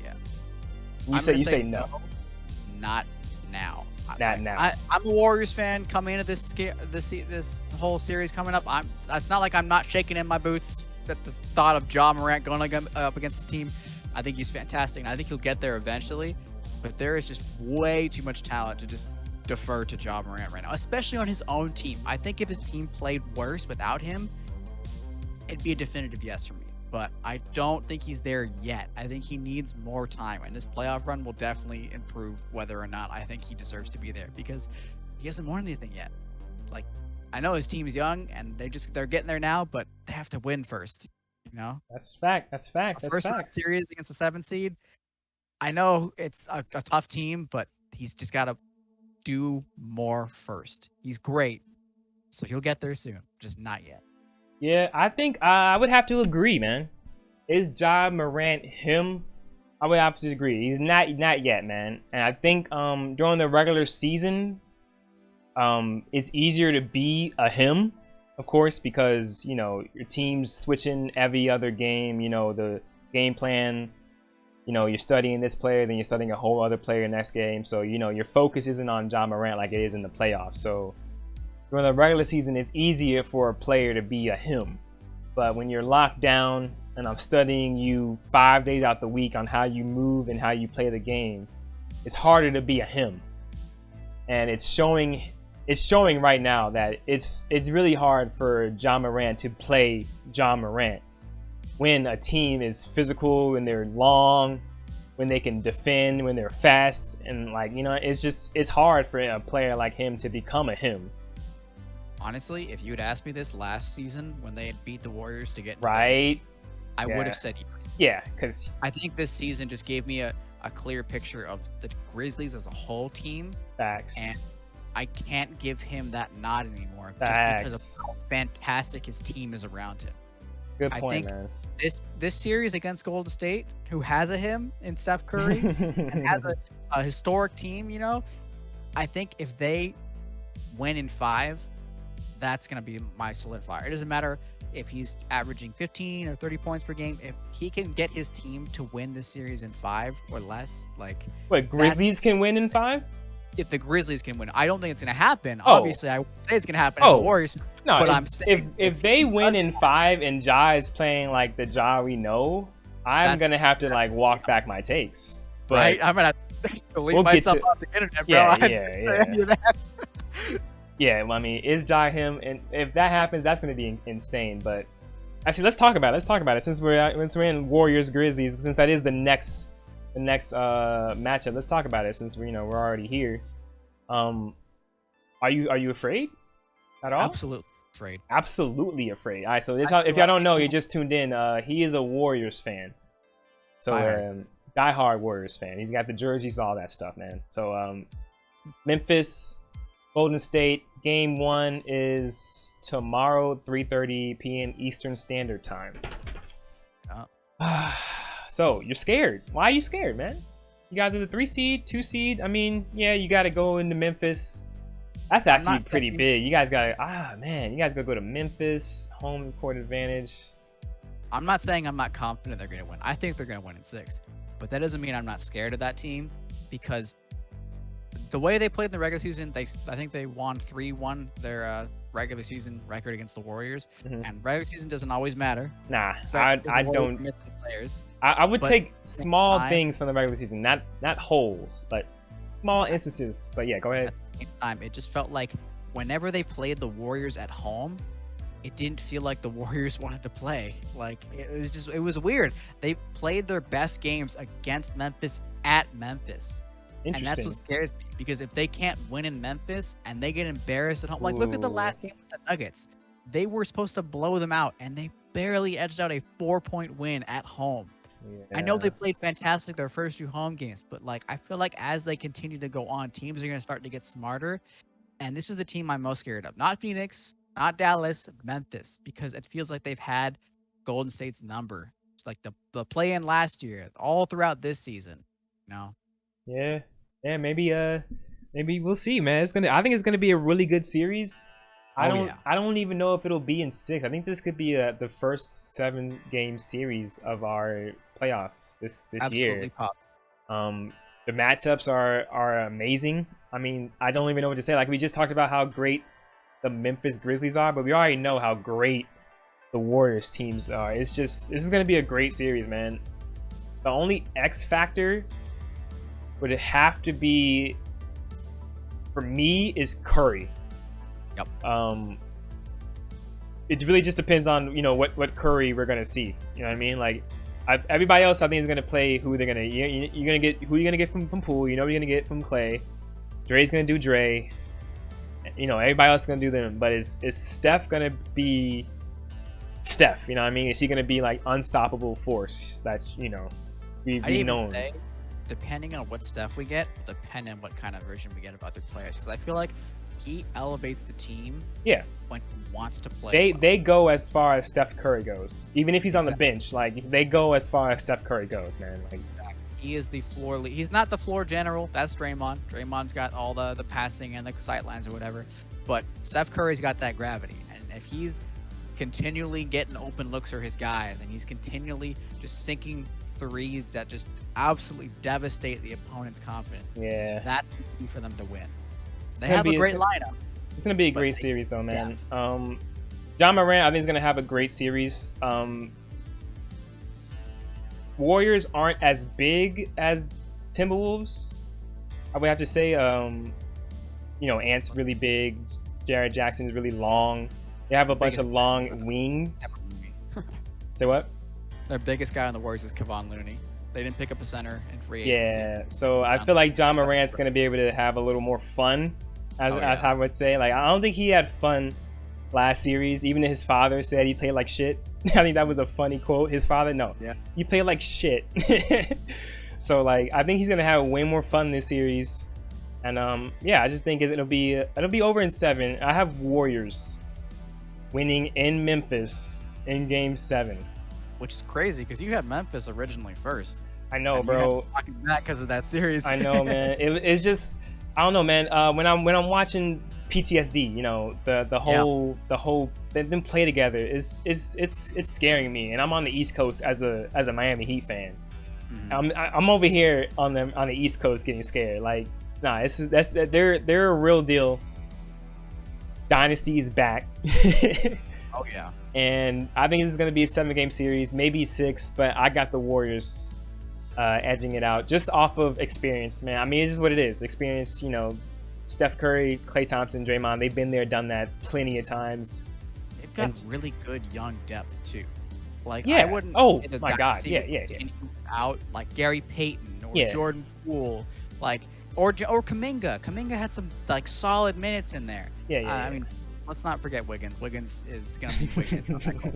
Yeah. You say no. Not now. Not now. I'm a Warriors fan coming into this whole series coming up. It's not like I'm not shaking in my boots at the thought of Ja Morant going up against this team. I think he's fantastic, and I think he'll get there eventually. But there is just way too much talent to just defer to Ja Morant right now, especially on his own team. I think if his team played worse without him, it'd be a definitive yes for me. But I don't think he's there yet. I think he needs more time, and this playoff run will definitely improve whether or not I think he deserves to be there, because he hasn't won anything yet. Like, I know his team's young and they're getting there now, but they have to win first. That's fact. That's facts. First round series against the 7th seed. I know it's a tough team, but he's just got to do more first. He's great, so he'll get there soon, just not yet. Yeah, I think I would have to agree, man. Is Ja Morant him? I would have to agree. He's not yet, man. And I think during the regular season, it's easier to be a him, of course, because your team's switching every other game. The game plan. You're studying this player, then you're studying a whole other player next game. So your focus isn't on Ja Morant like it is in the playoffs. So during the regular season, it's easier for a player to be a him. But when you're locked down and I'm studying you 5 days out the week on how you move and how you play the game, it's harder to be a him. And it's showing right now that it's really hard for Ja Morant to play Ja Morant when a team is physical, when they're long, when they can defend, when they're fast, and it's hard for a player like him to become a him. Honestly, if you had asked me this last season when they had beat the Warriors to get into right, I would have said yes. Yeah, because I think this season just gave me a clear picture of the Grizzlies as a whole team. Facts. And I can't give him that nod anymore just because of how fantastic his team is around him. Good point, I think man. this series against Golden State, who has a him in Steph Curry and has a historic team, you know, I think if they win in 5, that's going to be my solidifier. It doesn't matter if he's averaging 15 or 30 points per game. If he can get his team to win this series in 5 or less, like... Wait, Grizzlies can win in 5? If the Grizzlies can win. I don't think it's going to happen. Oh. Obviously, I would say it's going to happen as the Warriors. No, but I'm saying... If they win in 5 and Ja is playing like the Ja we know, I'm going to have to, like, walk back my takes. But right? I'm going to delete myself off the internet, bro. Yeah. Yeah, well, I mean, is Ja him? And if that happens, that's going to be insane. But actually, let's talk about it. Since we're in Warriors Grizzlies, since that is the next matchup, let's talk about it. Since we're already here. Are you afraid at all? Absolutely afraid. Absolutely afraid. All right. So this, if y'all don't know, you just tuned in. He is a Warriors fan. So diehard Warriors fan. He's got the jerseys, all that stuff, man. So Memphis. Golden State, game 1 is tomorrow, 3:30 p.m. Eastern Standard Time. So, you're scared. Why are you scared, man? You guys are the 3 seed, 2 seed. I mean, yeah, you got to go into Memphis. That's actually pretty big. You guys got to, you guys got to go to Memphis, home court advantage. I'm not saying I'm not confident they're going to win. I think they're going to win in 6. But that doesn't mean I'm not scared of that team, because the way they played in the regular season, I think they won 3-1 their regular season record against the Warriors. And regular season doesn't always matter. Nah, I don't. Players. I would take small things from the regular season, not holes, but small instances. But yeah, go ahead. At the same time, it just felt like whenever they played the Warriors at home, it didn't feel like the Warriors wanted to play. Like, it was weird. They played their best games against Memphis at Memphis. And that's what scares me, because if they can't win in Memphis and they get embarrassed at home, like look at the last game with the Nuggets. They were supposed to blow them out and they barely edged out a 4-point win at home. Yeah. I know they played fantastic their first 2 home games, but like I feel like as they continue to go on, teams are going to start to get smarter. And this is the team I'm most scared of. Not Phoenix, not Dallas, Memphis, because it feels like they've had Golden State's number. It's like the play-in last year, all throughout this season, you know? Yeah, maybe we'll see, man. I think it's gonna be a really good series. I don't even know if it'll be in 6. I think this could be the first 7-game series of our playoffs this year. Absolutely. The matchups are amazing. I mean, I don't even know what to say. Like, we just talked about how great the Memphis Grizzlies are, but we already know how great the Warriors teams are. This is gonna be a great series, man. The only X factor would have to be, for me, is Curry. Yep. It really just depends on what Curry we're gonna see. You know what I mean? Like, everybody else I think is gonna play who they're gonna. You're gonna get who you're gonna get from Poole. You know you're gonna get from Clay. Dre's gonna do Dre. Everybody else is gonna do them. But is Steph gonna be Steph? You know what I mean? Is he gonna be like unstoppable force that we've known? Depending on what Steph we get, depending on what kind of version we get of other players, because I feel like he elevates the team. Yeah. When he wants to play. They go as far as Steph Curry goes, even if he's on the bench. Like, they go as far as Steph Curry goes, man. Like, exactly. He is the floor lead. He's not the floor general. That's Draymond. Draymond's got all the passing and the sightlines or whatever. But Steph Curry's got that gravity, and if he's continually getting open looks for his guys, and he's continually just sinking threes that just absolutely devastate the opponent's confidence. Yeah, that's key for them to win. They have a great lineup. It's gonna be a great series, though, man. Yeah. John Morant, I think, is gonna have a great series. Warriors aren't as big as Timberwolves, I would have to say. Ant's really big. Jared Jackson's really long. They have a bunch of long wings. Say what? Their biggest guy on the Warriors is Kevon Looney. They didn't pick up a center in free agency. Yeah, so I feel like John Morant's going to be able to have a little more fun, as I would say. Like, I don't think he had fun last series. Even his father said he played like shit. I think that was a funny quote. His father, you played like shit. So, like, I think he's going to have way more fun this series. And yeah, I just think it'll be over in 7. I have Warriors winning in Memphis in Game 7. Which is crazy because you had Memphis originally first. I know, and bro. Talking back because of that series. I know, man. It's just, I don't know, man. When I'm watching PTSD, you know, the whole them play together is it's scaring me. And I'm on the East Coast as a Miami Heat fan. I'm over here on the East Coast getting scared. Like, nah, they're a real deal. Dynasty is back. Oh yeah. And I think this is going to be a 7-game series, maybe 6, but I got the Warriors edging it out just off of experience, man. I mean, it's just what it is. Experience, you know, Steph Curry, Klay Thompson, Draymond, they've been there, done that plenty of times. They've got really good young depth too. Like, yeah. I wouldn't. Oh my God. Yeah. Out like Gary Payton or Yeah. Jordan Poole, like or Kuminga. Kuminga had some like solid minutes in there. Yeah. I mean, let's not forget Wiggins. Wiggins is gonna be Wiggins.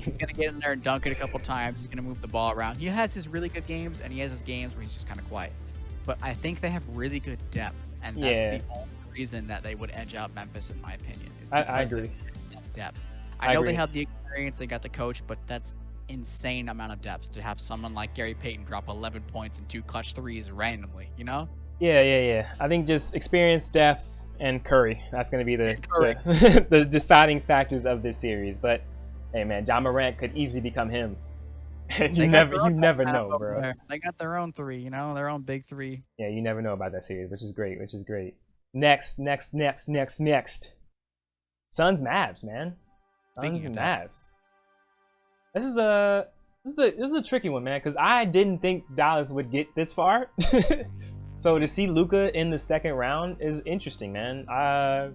He's gonna get in there and dunk it a couple times. He's gonna move the ball around. He has his really good games, and he has his games where he's just kind of quiet. But I think they have really good depth, and that's the only reason that they would edge out Memphis, in my opinion. Is I agree. Depth. I know agree. they have the experience. They got the coach, but that's insane amount of depth to have someone like Gary Payton drop 11 points and 2 clutch threes randomly, you know? Yeah. I think just experience, depth, and Curry. That's going to be the deciding factors of this series. But hey, man, Ja Morant could easily become him. you never know, bro. There. They got their own 3, you know, their own big 3. Yeah, you never know about that series, which is great. Next. Suns Mavs, man. Suns and Mavs. This is a tricky one, man, because I didn't think Dallas would get this far. So to see Luka in the second round is interesting, man. I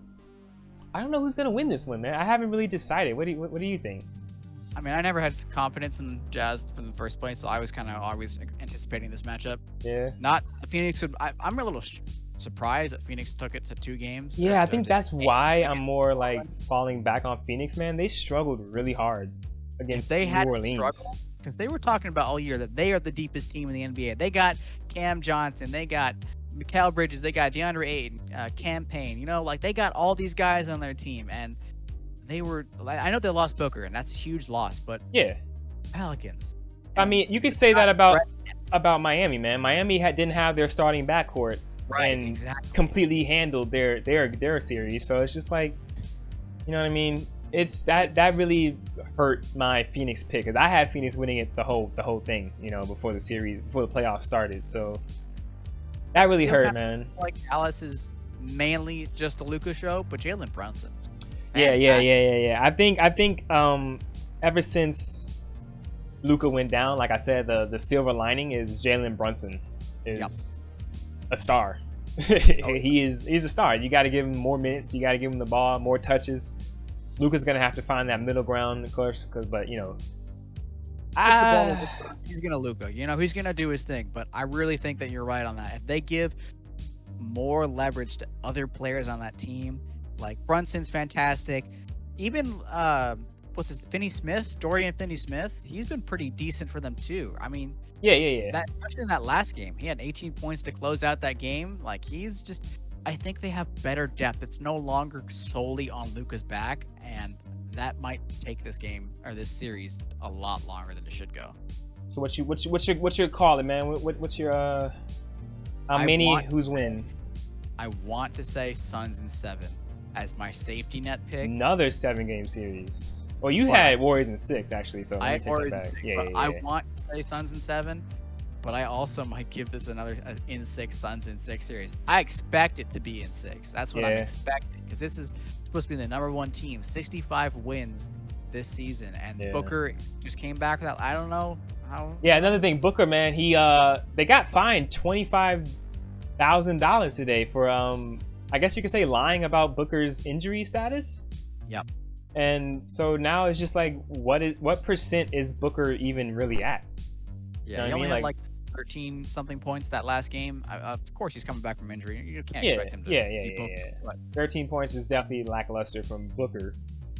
don't know who's gonna win this one, man. I haven't really decided. What do you think? I mean, I never had confidence in Jazz from the first place, so I was kind of always anticipating this matchup. Yeah. Not Phoenix would. I'm a little surprised that Phoenix took it to 2 games. Yeah, I think that's why I'm more like falling back on Phoenix, man. They struggled really hard against New Orleans. Because they were talking about all year that they are the deepest team in the NBA. They got Cam Johnson, they got Mikal Bridges, they got Deandre Ayden, Cam Payne. You know, like they got all these guys on their team, and they were. I know they lost Booker, and that's a huge loss. But yeah, Pelicans. I mean, you could say that about Miami, man. Miami didn't have their starting backcourt, and completely handled their series. So it's just like, you know what I mean. It's that really hurt my Phoenix pick, because I had Phoenix winning it the whole thing, you know, before the playoffs started. So that really hurt, man. Like Dallas is mainly just a Luka show, but Jalen Brunson. Yeah. I think ever since Luka went down, like I said, the silver lining is Jalen Brunson is a star. He's a star. You got to give him more minutes. You got to give him the ball, more touches. Luka's gonna have to find that middle ground, of course, but you know, he's gonna Luka. You know, he's gonna do his thing. But I really think that you're right on that. If they give more leverage to other players on that team, like Brunson's fantastic. Even Dorian Finney-Smith, he's been pretty decent for them too. I mean, yeah. Especially in that last game, he had 18 points to close out that game. Like he's just. I think they have better depth. It's no longer solely on Luka's back, and that might take this game or this series a lot longer than it should go. So what's your call, man? What's your who's winning? I want to say Suns in 7 as my safety net pick. Another 7-game series. Well, you had Warriors in 6 actually, so I had Warriors in 6. Yeah. I want to say Suns in 7. But I also might give this another in 6 Suns in 6 series. I expect it to be in 6. That's what I'm expecting, because this is supposed to be the #1 team, 65 wins this season, and Booker just came back without. I don't know how. Yeah, another thing, Booker, man, they got fined $25,000 today for I guess you could say lying about Booker's injury status. Yep. And so now it's just like, what percent is Booker even really at? Yeah, he only had like 13 something points that last game. Of course, he's coming back from injury. You can't expect him to. Yeah. 13 points is definitely lackluster from Booker,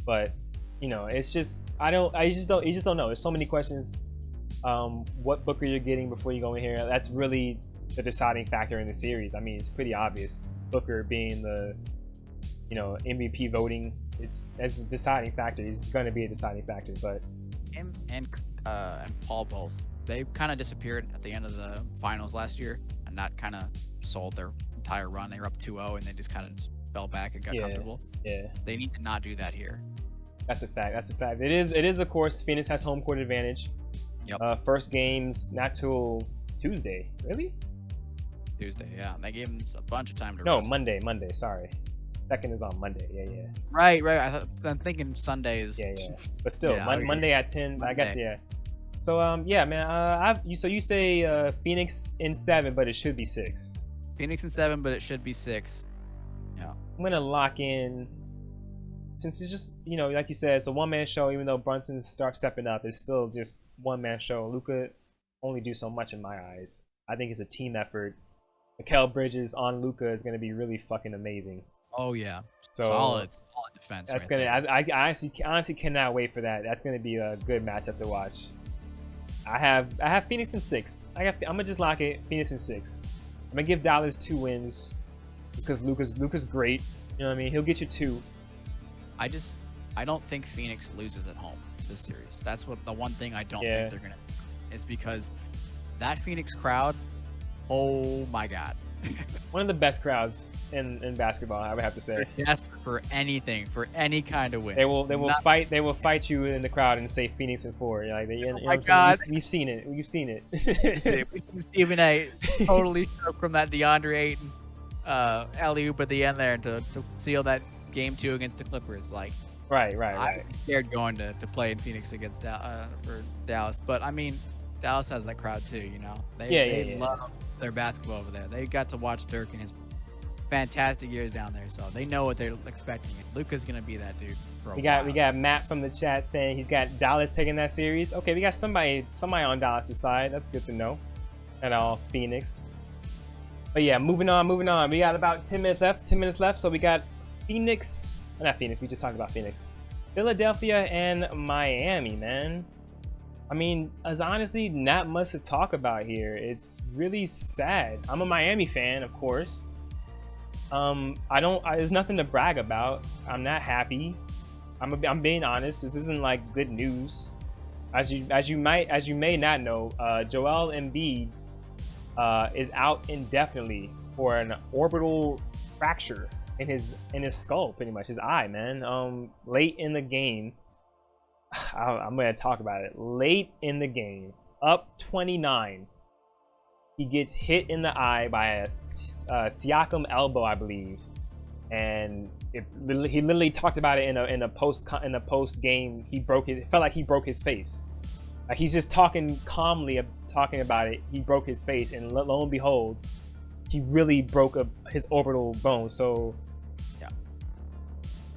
but you know, it's just you just don't know. There's so many questions. What Booker you're getting before you go in here? That's really the deciding factor in the series. I mean, it's pretty obvious. Booker being the, MVP voting, it's as a deciding factor. He's going to be a deciding factor. But him and Paul both, they kind of disappeared at the end of the finals last year, and that kind of sold their entire run. They were up 2-0, and they just kind of fell back and got comfortable. Yeah. They need to not do that here. That's a fact. It is. Of course, Phoenix has home court advantage. Yep. First game's not till Tuesday. Really? Tuesday, yeah. They gave them a bunch of time to No, rest. Monday. Sorry. Second is on Monday. Yeah. Right. I'm thinking Sundays. Yeah. But still, Yeah, Monday at 10. Monday. I guess, yeah. So, yeah, man. So you say Phoenix in 7, but it should be 6. Phoenix in 7, but it should be 6. Yeah. I'm gonna lock in. Since it's just, like you said, it's a one-man show. Even though Brunson starts stepping up, it's still just one-man show. Luka only do so much in my eyes. I think it's a team effort. Mikal Bridges on Luka is gonna be really fucking amazing. Oh yeah. So solid defense. That's right gonna. there. I honestly cannot wait for that. That's gonna be a good matchup to watch. I have Phoenix in 6. I'm gonna just lock it. Phoenix in 6. I'm gonna give Dallas 2 wins, just because Luka's great. You know what I mean? He'll get you 2. I don't think Phoenix loses at home this series. That's what the one thing I don't think they're gonna do, is because that Phoenix crowd, oh my god. One of the best crowds in basketball, I would have to say. Yes, for anything, for any kind of win. They will fight you in the crowd and say Phoenix in 4. You're like, oh my god, we've seen it. We've seen it. We've seen Stephen A. totally shook from that Deandre Ayden alley-oop at the end there to seal that game 2 against the Clippers. Like, right. I'm scared going to play in Phoenix against for Dallas, but I mean, Dallas has that crowd too. They love their basketball over there. They got to watch Dirk in his fantastic years down there, so they know what they're expecting. And Luka's gonna be that dude. We got Matt from the chat saying he's got Dallas taking that series. Okay, we got somebody on Dallas' side. That's good to know. And all Phoenix. But yeah, moving on. We got about 10 minutes left. So we got Phoenix. Not Phoenix. We just talked about Phoenix. Philadelphia and Miami, man. I mean, there's honestly not much to talk about here. It's really sad. I'm a Miami fan, of course. There's nothing to brag about. I'm not happy. I'm being honest. This isn't like good news. As you may not know, Joel Embiid is out indefinitely for an orbital fracture in his skull, pretty much his eye, man. Late in the game, I'm gonna talk about it. Late in the game, up 29, he gets hit in the eye by a Siakam elbow, I believe, and he literally talked about it in a post game. It felt like he broke his face. Like, he's just talking calmly about it. He broke his face, and lo and behold, he really broke his orbital bone. So yeah,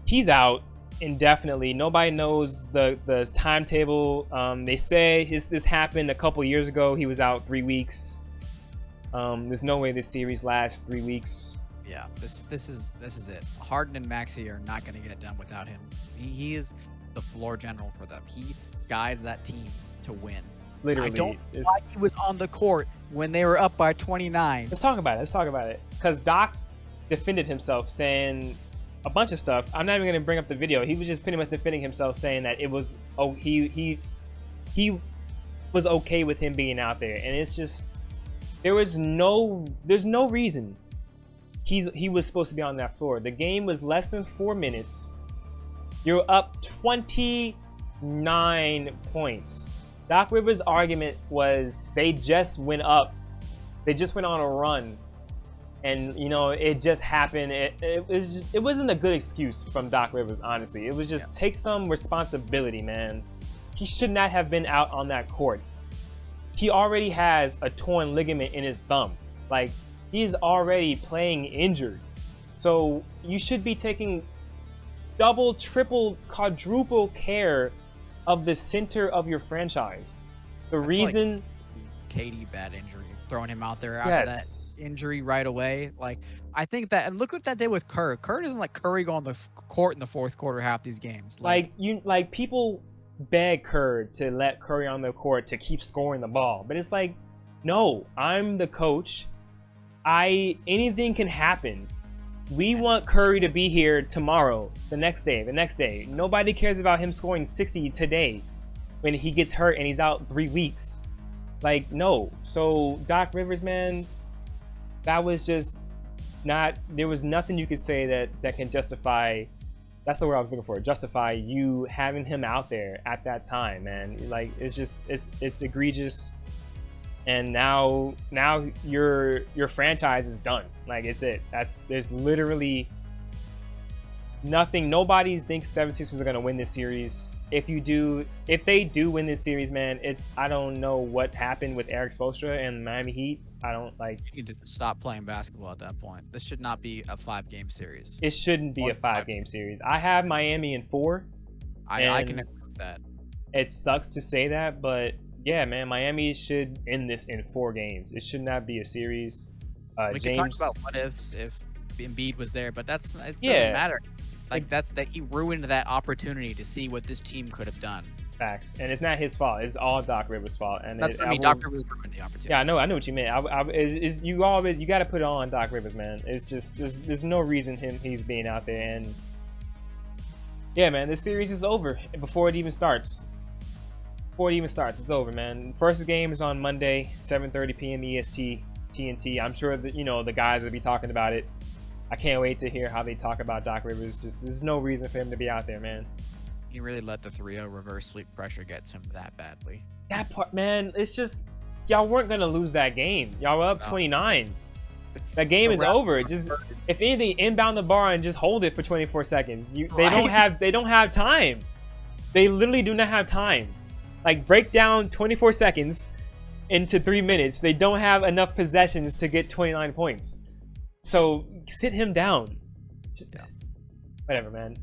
he's out indefinitely. Nobody knows the timetable. They say this happened a couple years ago. He was out 3 weeks. There's no way this series lasts 3 weeks. Yeah, this is it. Harden and Maxey are not going to get it done without him. He is the floor general for them. He guides that team to win. Literally, I don't know why he was on the court when they were up by 29. Let's talk about it. Because Doc defended himself, saying a bunch of stuff. I'm not even going to bring up the video. He was just pretty much defending himself, saying that it was he was okay with him being out there, and it's just there's no reason he was supposed to be on that floor. The game was less than 4 minutes. You're up 29 points. Doc Rivers' argument was they just went up. They just went on a run. And, it just happened. It wasn't a good excuse from Doc Rivers, honestly. It was just take some responsibility, man. He should not have been out on that court. He already has a torn ligament in his thumb. Like, he's already playing injured. So you should be taking double, triple, quadruple care of the center of your franchise. That's reason, like KD bad injury, throwing him out there after that injury right away. Like, I think that, and look what that did with Kerr. Kerr doesn't let Curry go on the court in the fourth quarter half these games. Like people beg Kerr to let Curry on the court to keep scoring the ball, but it's like, no, I'm the coach. anything can happen. We want Curry to be here tomorrow, the next day. Nobody cares about him scoring 60 today when he gets hurt and he's out 3 weeks. Like, no. So Doc Rivers, man, that was just not, there was nothing you could say that can justify, that's the word I was looking for, justify you having him out there at that time, man. Like, it's just, it's egregious. And now your franchise is done. Like, it's it. There's literally nothing. Nobody thinks 76ers are gonna win this series. If they do win this series, man, I don't know what happened with Eric Spoelstra and Miami Heat. I don't like. You need to stop playing basketball at that point. This should not be a 5-game series. It shouldn't be a 5-game series. I have Miami in 4. I can agree with that. It sucks to say that, but yeah, man, Miami should end this in 4 games. It should not be a series. We can talk about what ifs if Embiid was there, but it doesn't matter. Like, that he ruined that opportunity to see what this team could have done. Facts, and it's not his fault. It's all Doc Rivers' fault. And Doc Rivers ruined the opportunity. Yeah, I know what you meant. You got to put it all on Doc Rivers, man. It's just there's no reason he's being out there. And yeah, man, this series is over before it even starts. It's over, man. First game is on Monday, 7:30 p.m. EST, TNT. I'm sure that the guys will be talking about it. I can't wait to hear how they talk about Doc Rivers. Just there's no reason for him to be out there, man. He really let the 3-0 reverse sweep pressure get to him that badly. That part, man, it's just y'all weren't gonna lose that game. Y'all were up 29. That game is over. Just if anything, inbound the bar and just hold it for 24 seconds. They don't have time. They literally do not have time. Like, break down 24 seconds into 3 minutes. They don't have enough possessions to get 29 points. So sit him down. Yeah. Whatever, man.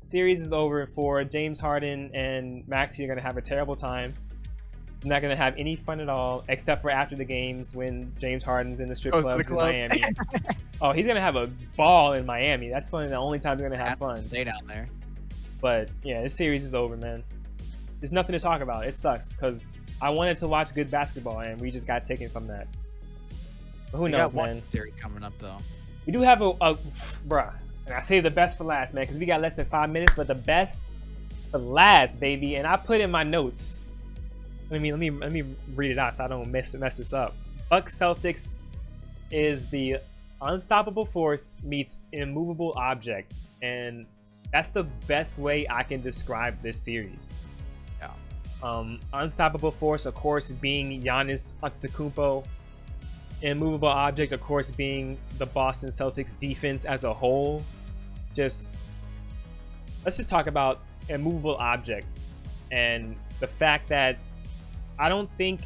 Series is over in 4. James Harden and Maxey are gonna have a terrible time. They're not gonna have any fun at all, except for after the games when James Harden's in the strip clubs in Miami. Oh, he's gonna have a ball in Miami. That's the only time they're gonna have fun. Stay down there. But yeah, this series is over, man. There's nothing to talk about. It sucks because I wanted to watch good basketball and we just got taken from that. But who knows, man? One series coming up though. We do have bruh. And I say the best for last, man, because we got less than 5 minutes, but the best for last, baby. And I put in my notes. Let me read it out so I don't mess this up. Bucks Celtics is the unstoppable force meets immovable object, and that's the best way I can describe this series. Yeah. Unstoppable force, of course, being Giannis Antetokounmpo. Immovable object, of course, being the Boston Celtics defense as a whole. Let's just talk about immovable object and the fact that I don't think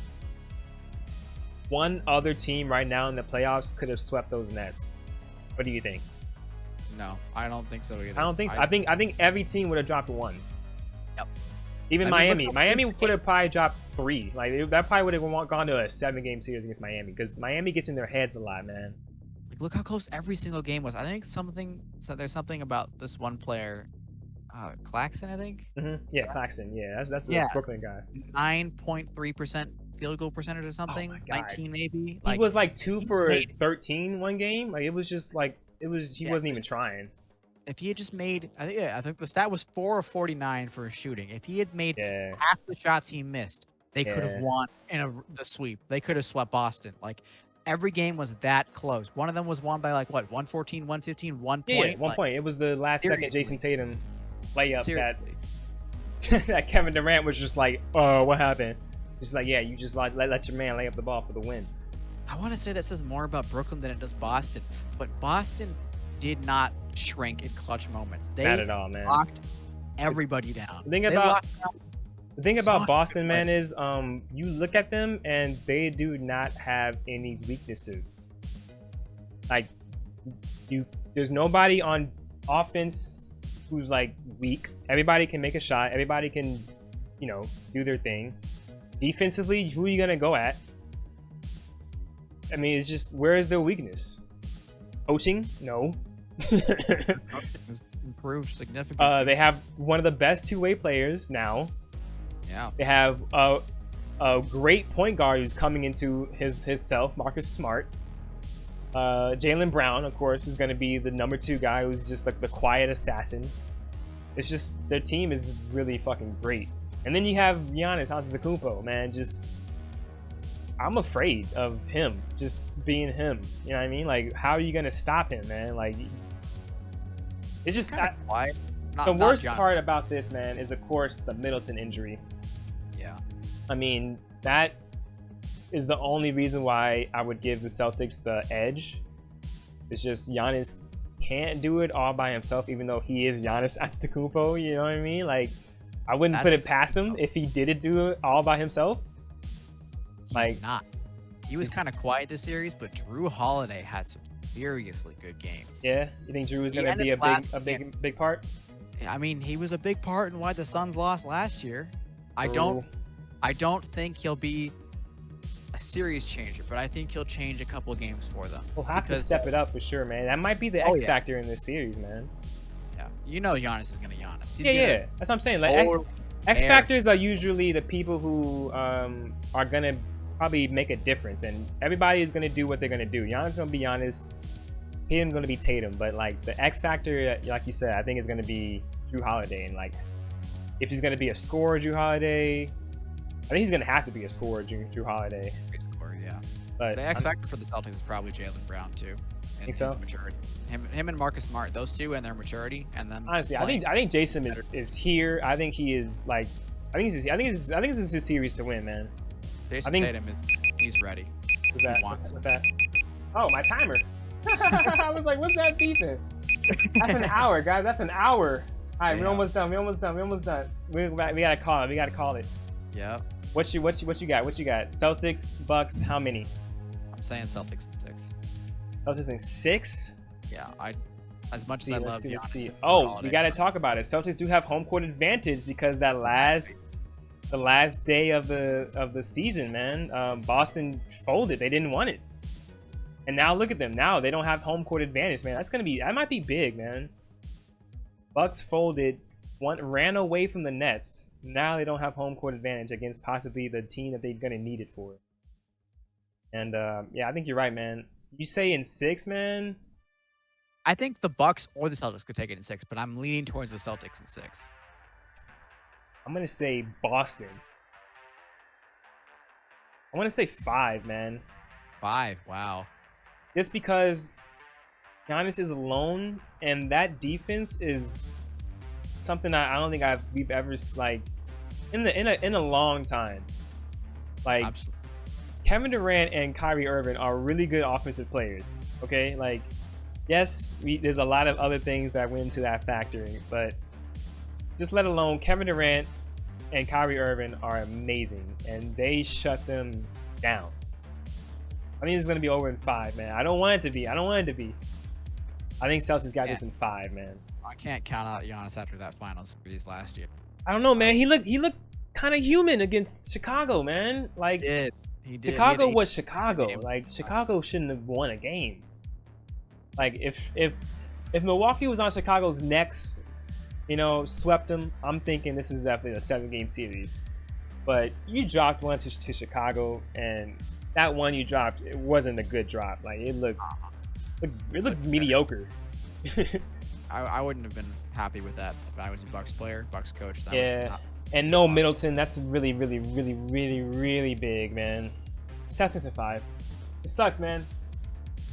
one other team right now in the playoffs could have swept those Nets. What do you think? No, I don't think so either. I don't think so. I think every team would have dropped 1. Yep. Even Miami. Miami would have probably dropped 3. Like, that probably would have gone to a 7-game series against Miami because Miami gets in their heads a lot, man. Like, look how close every single game was. I think there's something about this one player, Claxton, I think. Yeah, Claxton. Yeah, that's the Brooklyn guy. 9.3% field goal percentage or something. Oh my God. 19 maybe. He was like 2 for 13 one game. Like, it was just like he wasn't even trying. If he had just made, I think the stat was 4 of 49 for shooting. If he had made half the shots he missed, they could have won in the sweep. They could have swept Boston. Like, every game was that close. One of them was won by like what, 114, 115, 1 point. Yeah, 1 point. It was the last second Jason Tatum layup that Kevin Durant was just like, oh, what happened? Just like, yeah, you just let your man lay up the ball for the win. I want to say that says more about Brooklyn than it does Boston, but Boston did not shrink in clutch moments. They not at all, man. Locked everybody down. The thing about Boston, man, is you look at them and they do not have any weaknesses. Like, there's nobody on offense who's like weak. Everybody can make a shot. Everybody can, do their thing. Defensively, who are you gonna go at? I mean, it's just, where is their weakness? Coaching? No. Improved significantly. They have one of the best two-way players now. Yeah. They have a great point guard who's coming into his self, Marcus Smart. Jaylen Brown, of course, is going to be the number 2 guy who's just like the quiet assassin. It's just their team is really fucking great. And then you have Giannis Antetokounmpo, man. Just, I'm afraid of him just being him. You know what I mean? Like, how are you going to stop him, man? Like, it's just quiet. The worst part about this, man, is of course the Middleton injury. Yeah. I mean, that is the only reason why I would give the Celtics the edge. It's just Giannis can't do it all by himself, even though he is Giannis Antetokounmpo. You know what I mean? Like, I wouldn't put it past him if he did do it all by himself. He's not. He was kind of quiet this series, but Drew Holiday had some seriously good games. Yeah, you think Drew is going to be a big part? I mean, he was a big part in why the Suns lost last year. I don't think he'll be a series changer, but I think he'll change a couple of games for them. We'll have to step it up for sure, man. That might be the X factor in this series, man. Yeah, you know Giannis is gonna Giannis. Yeah, that's what I'm saying. Like X factors are usually the people who are gonna probably make a difference, and everybody is gonna do what they're gonna do. Giannis gonna be Giannis. Tatum's gonna be Tatum, but like the X factor, like you said, I think it's gonna be Drew Holiday, and like if he's gonna be a scorer, Drew Holiday. I think he's gonna have to be a scorer, Drew Holiday. Yeah. But the X factor for the Celtics is probably Jaylen Brown too. And think so? Maturity. Him and Marcus Smart, those two and their maturity, and then honestly, I think Jason is here. I think he is like, I think this is his series to win, man. Jason Tatum he's ready. What's that? Oh, my timer. I was like, what's that beeping? That's an hour, guys. That's an hour. All right, we're almost done. We gotta call it. We gotta call it. Yeah. What you got? What you got? Celtics, Bucks. How many? I'm saying Celtics in 6. Celtics in 6. Yeah, as much as I love Giannis. Oh, we gotta talk about it. Celtics do have home court advantage because the last day of the season, man. Boston folded. They didn't want it. And now look at them. Now they don't have home court advantage, man. That might be big, man. Bucks folded, ran away from the Nets. Now they don't have home court advantage against possibly the team that they're gonna need it for. And yeah, I think you're right, man. You say in 6, man. I think the Bucks or the Celtics could take it in 6, but I'm leaning towards the Celtics in 6. I'm gonna say Boston. I want to say 5, man. 5, wow. Just because Giannis is alone, and that defense is something I don't think we've ever like in a long time. Like absolutely. Kevin Durant and Kyrie Irving are really good offensive players. Okay, like yes, there's a lot of other things that went into that factoring, but just let alone Kevin Durant and Kyrie Irving are amazing, and they shut them down. I think it's gonna be over in 5, man. I don't want it to be. I think Celtics got this in 5, man. I can't count out Giannis after that final series last year. I don't know, man. He looked kind of human against Chicago, man. Like he did. Chicago was Chicago. Like Chicago shouldn't have won a game. Like if Milwaukee was on Chicago's necks, swept them, I'm thinking this is definitely a 7-game series. But you dropped one to Chicago, and that one you dropped, it wasn't a good drop. Like it looked mediocre. I wouldn't have been happy with that if I was a Bucks player, Bucks coach. And no Middleton. That's really, really, really, really, really big, man. Celtics in 5. It sucks, man.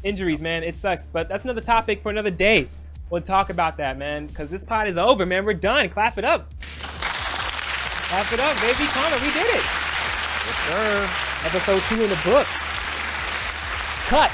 Injuries, man. It sucks. But that's another topic for another day. We'll talk about that, man. Because this pod is over, man. We're done. Clap it up. Clap it up, baby. Connor, we did it. Yes, sir. Episode 2 in the books. Cut.